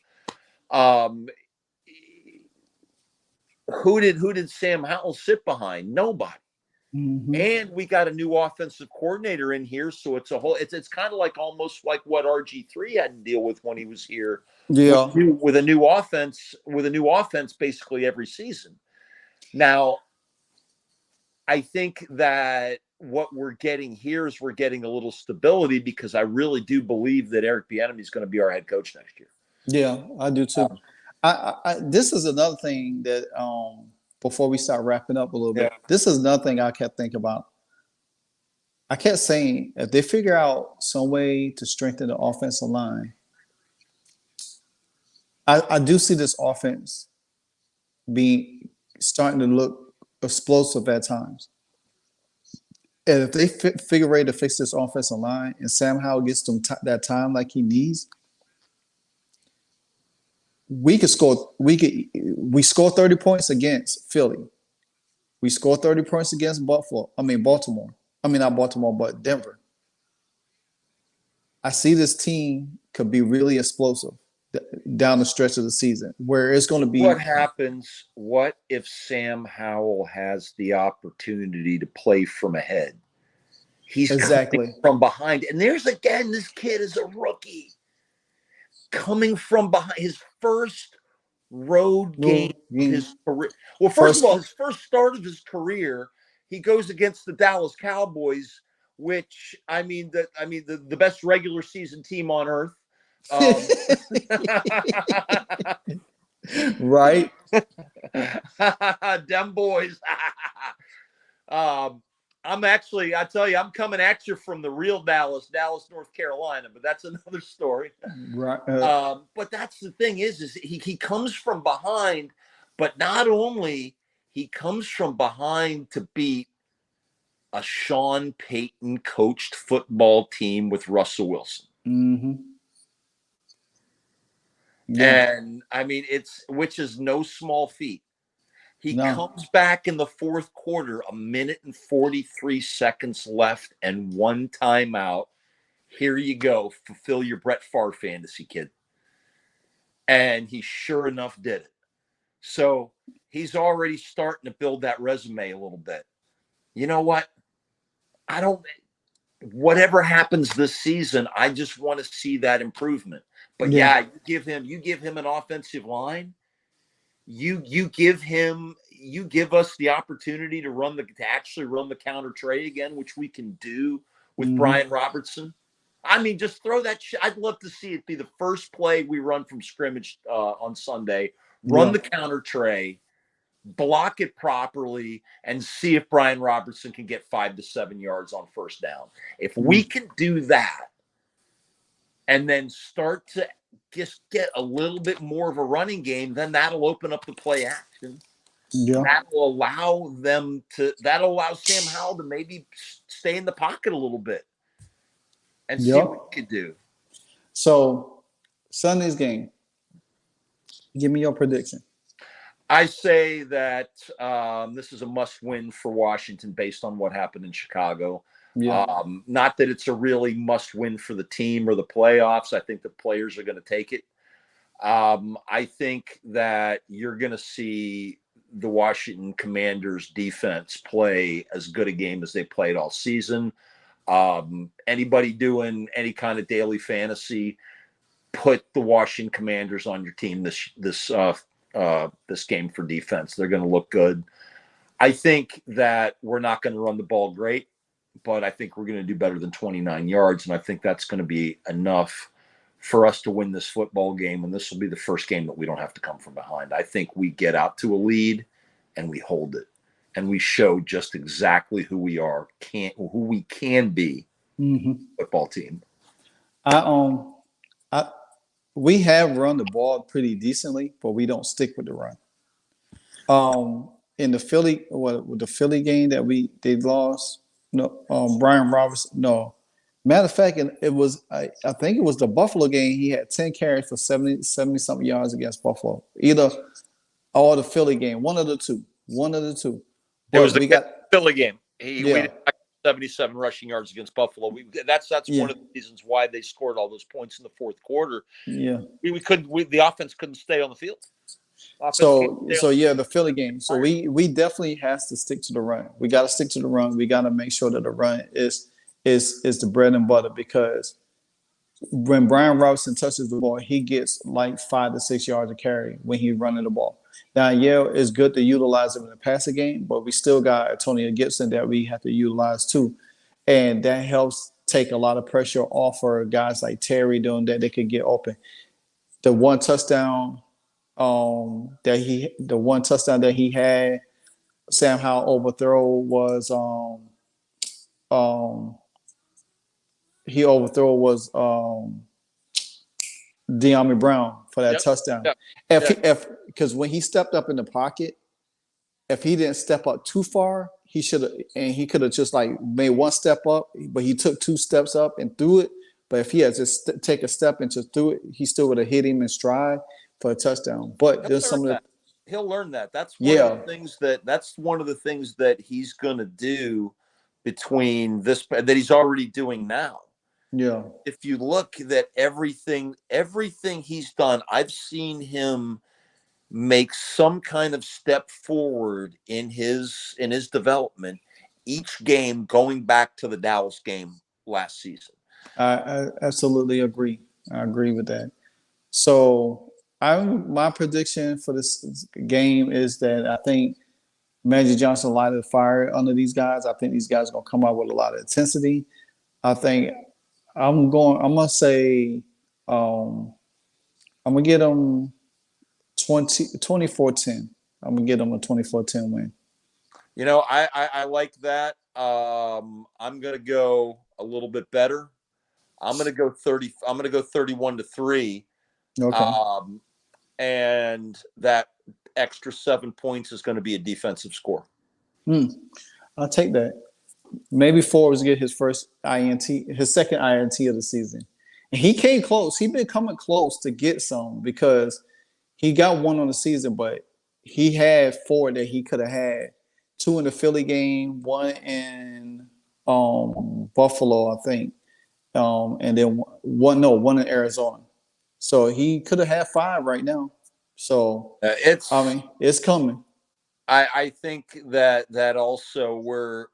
Who did Sam Howell sit behind? Nobody. Mm-hmm. And we got a new offensive coordinator in here, so it's kind of like almost like what RG3 had to deal with when he was here. Yeah. With a new offense basically every season. Now, I think that what we're getting here is we're getting a little stability, because I really do believe that Eric Bieniemy is going to be our head coach next year. Yeah, I do too. This is another thing that before we start wrapping up a little bit, this is another thing I kept thinking about. I kept saying, if they figure out some way to strengthen the offensive line, I do see this offense starting to look explosive at times. And if they figure a way to fix this offensive line, and Sam Howell gets them that time like he needs, we score 30 points against Philly. We score 30 points against Baltimore. Not Baltimore, but Denver. I see this team could be really explosive down the stretch of the season, where it's going to be. What happens? What if Sam Howell has the opportunity to play from ahead? He's coming from behind. And there's again, this kid is a rookie coming from behind, his first road game of his career. Well, first of all, his first start of his career, he goes against the Dallas Cowboys, which the best regular season team on earth. Right. Them boys. I'm coming at you from the real Dallas, North Carolina, but that's another story. Right. But that's the thing is he comes from behind, but not only he comes from behind to beat a Sean Payton coached football team with Russell Wilson. Mm-hmm. Yeah. And which is no small feat. He comes back in the fourth quarter, 1 and 43 seconds left and 1 timeout. Here you go. Fulfill your Brett Favre fantasy, kid. And he sure enough did it. So he's already starting to build that resume a little bit. You know what? Whatever happens this season, I just want to see that improvement. But you give him an offensive line. You give us the opportunity to actually run the counter trade again, which we can do with Brian Robertson. Just throw that shit. I'd love to see it be the first play we run from scrimmage on Sunday. Run the counter tray, block it properly, and see if Brian Robertson can get 5 to 7 yards on first down. If we can do that, and then start to just get a little bit more of a running game, then that'll open up the play action. Yeah. That'll allow Sam Howell to maybe stay in the pocket a little bit and see what he could do. So Sunday's game, Give me your prediction. I say that this is a must-win for Washington based on what happened in Chicago. Yeah. Not that it's a really must-win for the team or the playoffs. I think the players are going to take it. I think that you're going to see the Washington Commanders defense play as good a game as they played all season. Anybody doing any kind of daily fantasy, put the Washington Commanders on your team this game for defense. They're going to look good. I think that we're not going to run the ball great, but I think we're going to do better than 29 yards, and I think that's going to be enough for us to win this football game, and this will be the first game that we don't have to come from behind. I think we get out to a lead, and we hold it, and we show just exactly who we are, who we can be, football team. We have run the ball pretty decently, but we don't stick with the run. In the Philly game that they lost, Brian Robertson, no. Matter of fact, it was I think it was the Buffalo game. He had 10 carries for 70 something yards against Buffalo. Either or the Philly game, one of the two. It was the Philly game. We did 77 rushing yards against Buffalo. That's one of the reasons why they scored all those points in the fourth quarter. Yeah, the offense couldn't stay on the field. The Philly game. So we definitely has to stick to the run. We got to stick to the run. We got to make sure that the run is the bread and butter, because when Brian Robinson touches the ball, he gets like 5 to 6 yards a carry when he's running the ball. Now, it's good to utilize him in the passing game, but we still got Antonio Gibson that we have to utilize too. And that helps take a lot of pressure off for guys like Terry, doing that they could get open. The one touchdown that he had, Sam Howell overthrow was De'Ami Brown for that touchdown. Because when he stepped up in the pocket, if he didn't step up too far, he could have just like made one step up, but he took 2 steps up and threw it. But if he had just take a step and just threw it, he still would have hit him in stride for a touchdown. But there's some of the he'll learn that. That's one of the things that he's going to do between this that he's already doing now. Yeah. If you look at everything he's done, I've seen him make some kind of step forward in his development each game, going back to the Dallas game last season. I absolutely agree. I agree with that. So my prediction for this game is that I think Magic Johnson lighted a fire under these guys. I think these guys are going to come out with a lot of intensity. I think I'm going to say I'm going to get them 24-10. I'm going to get them a 24-10 win. I like that. I'm going to go a little bit better. I'm going to go 31-3. Okay. And that extra 7 points is going to be a defensive score. I'll take that. Maybe Forbes get his first INT, his second INT of the season. And he came close. He's been coming close to get some, because he got one on the season, but he had 4 that he could have had. 2 in the Philly game, 1 in Buffalo, I think. And then one in Arizona. So he could have had 5 right now. So it's coming. I think that also we're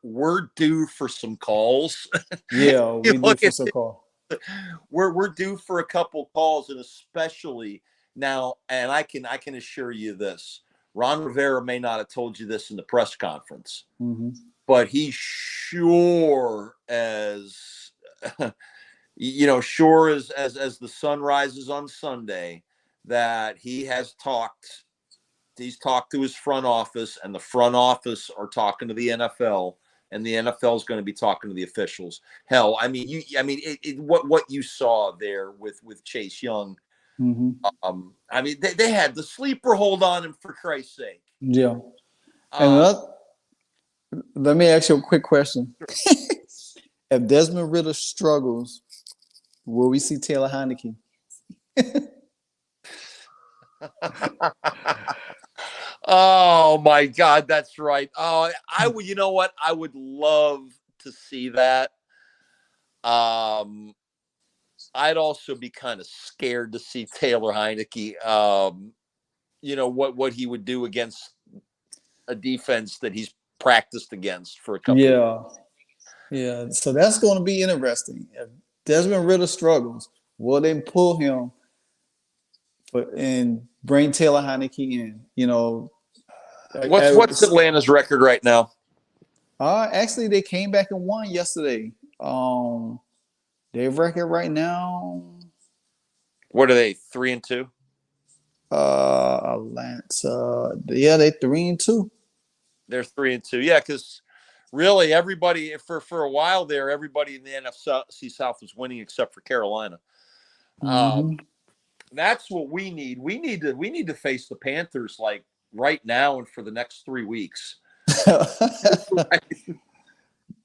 due for some calls. Yeah, we due for some calls. We're due for a couple calls, and especially now. And I can assure you this: Ron Rivera may not have told you this in the press conference, but he's sure as sure as the sun rises on Sunday that he's talked to his front office, and the front office are talking to the NFL, and the NFL is going to be talking to the officials. Hell, what you saw there with Chase Young. They had the sleeper hold on him, for Christ's sake. Yeah. And let me ask you a quick question. If Desmond Ridder struggles, will we see Taylor Heineke? Oh my God, that's right. Oh, I would. You know what? I would love to see that. I'd also be kind of scared to see Taylor Heineke. What he would do against a defense that he's practiced against for a couple of Yeah. Yeah. So that's going to be interesting. If Desmond Ritter struggles, will they pull him and bring Taylor Heineke in? What's Atlanta's record right now? Actually, they came back and won yesterday. Their record right now. What are they? 3-2. Atlanta. Yeah, they 3-2. They're 3-2. Yeah, because really everybody for a while there, everybody in the NFC South was winning except for Carolina. Mm-hmm. That's what we need. We need to face the Panthers like right now and for the next 3 weeks. I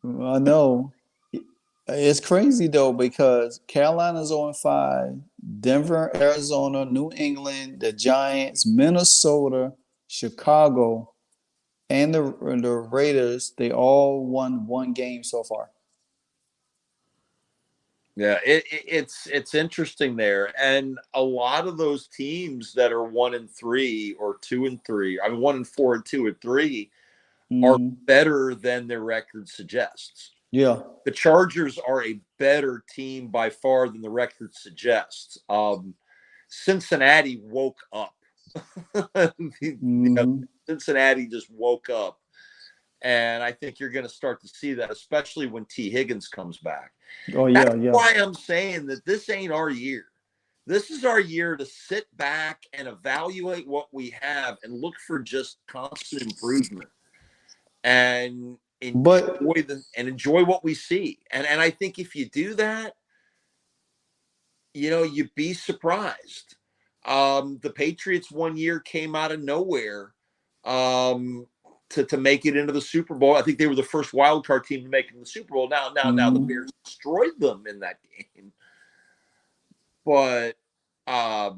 know. It's crazy though because Carolina's 0-5, Denver, Arizona, New England, the Giants, Minnesota, Chicago, and the Raiders. They all won one game so far. Yeah, it's interesting there, and a lot of those teams that are 1-3 or 2-3, I mean 1-4 and 2-3, are better than their record suggests. Yeah, the Chargers are a better team by far than the record suggests. Cincinnati woke up. Cincinnati just woke up. And I think you're going to start to see that, especially when T. Higgins comes back. Oh, yeah, That's why I'm saying that this ain't our year. This is our year to sit back and evaluate what we have and look for just constant improvement and enjoy what we see. And I think if you do that, you'd be surprised. The Patriots one year came out of nowhere to make it into the Super Bowl. I think they were the first wild card team to make it in the Super Bowl. Now the Bears destroyed them in that game. But I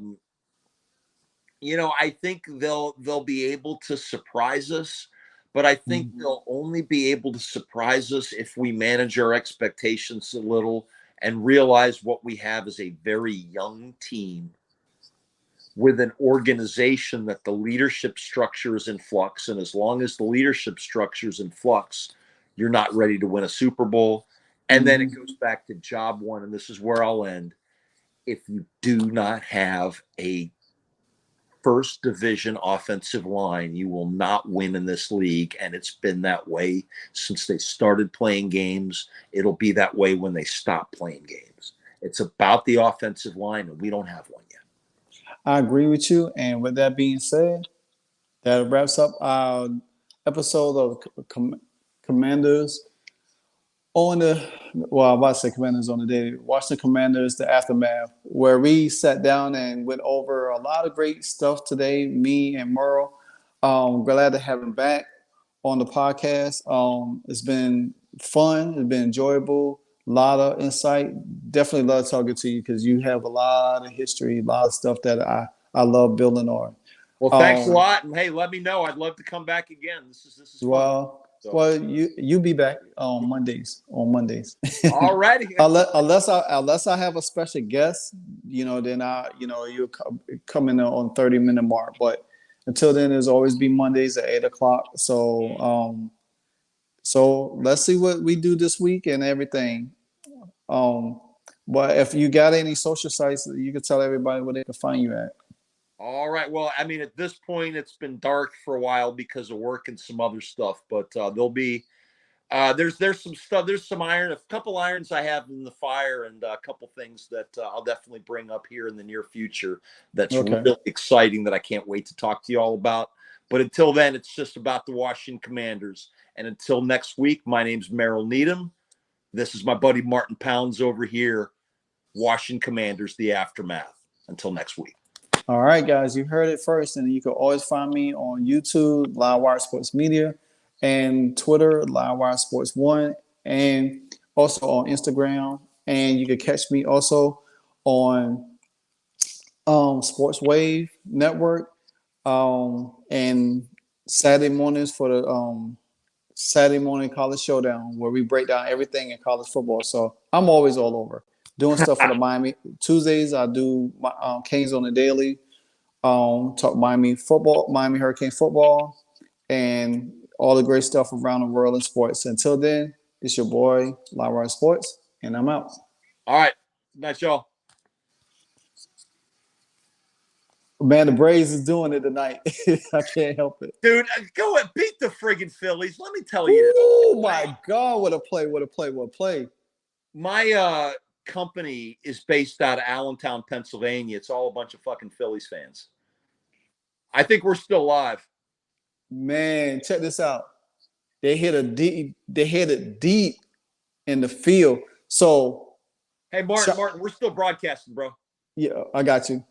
think they'll be able to surprise us. But I think they'll only be able to surprise us if we manage our expectations a little and realize what we have is a very young team with an organization that the leadership structure is in flux. And as long as the leadership structure is in flux, you're not ready to win a Super Bowl. And then it goes back to job one, and this is where I'll end. If you do not have a first division offensive line, you will not win in this league. And it's been that way since they started playing games. It'll be that way when they stop playing games. It's about the offensive line, and we don't have one yet. I agree with you. And with that being said, that wraps up our episode of Commanders on the, well, I'm about to say Commanders on the Daily. Watch the Commanders, the Aftermath, where we sat down and went over a lot of great stuff today, me and Merle. Glad to have him back on the podcast. It's been fun. It's been enjoyable. A lot of insight. Definitely love talking to you because you have a lot of history, a lot of stuff that I love building on. Well, thanks a lot. And hey, let me know. I'd love to come back again. This is fun. Well, you be back on Mondays. All righty. unless I have a special guest, then you'll come in on 30-minute mark. But until then, there's always be Mondays at 8:00. So let's see what we do this week and everything. But if you got any social sites, you can tell everybody where they can find you at. All right. Well, I mean, at this point, it's been dark for a while because of work and some other stuff. But there'll be there's some stuff. There's some a couple irons I have in the fire, and a couple things that I'll definitely bring up here in the near future. That's really exciting that I can't wait to talk to you all about. But until then, it's just about the Washington Commanders. And until next week, my name's Merrill Needham. This is my buddy Martin Pounds over here. Washington Commanders, the Aftermath. Until next week. All right, guys, you heard it first, and you can always find me on YouTube, Livewire Sports Media, and Twitter, Livewire Sports 1, and also on Instagram. And you can catch me also on Sports Wave Network, and Saturday mornings for the Saturday morning college showdown where we break down everything in college football. So I'm always all over doing stuff for the Miami. Tuesdays I do my Canes on the Daily, talk Miami football, Miami Hurricane football, and all the great stuff around the world in sports. Until then, it's your boy Livewire Sports, and I'm out. All right, nice y'all. Man, the Braves is doing it tonight. I can't help it. Dude, go and beat the friggin' Phillies. Let me tell you. Oh my God, what a play, what a play, what a play. My company is based out of Allentown, Pennsylvania. It's all a bunch of fucking Phillies fans. I think we're still live. Man, check this out. They hit it deep in the field. So hey, Martin, we're still broadcasting, bro. Yeah, I got you.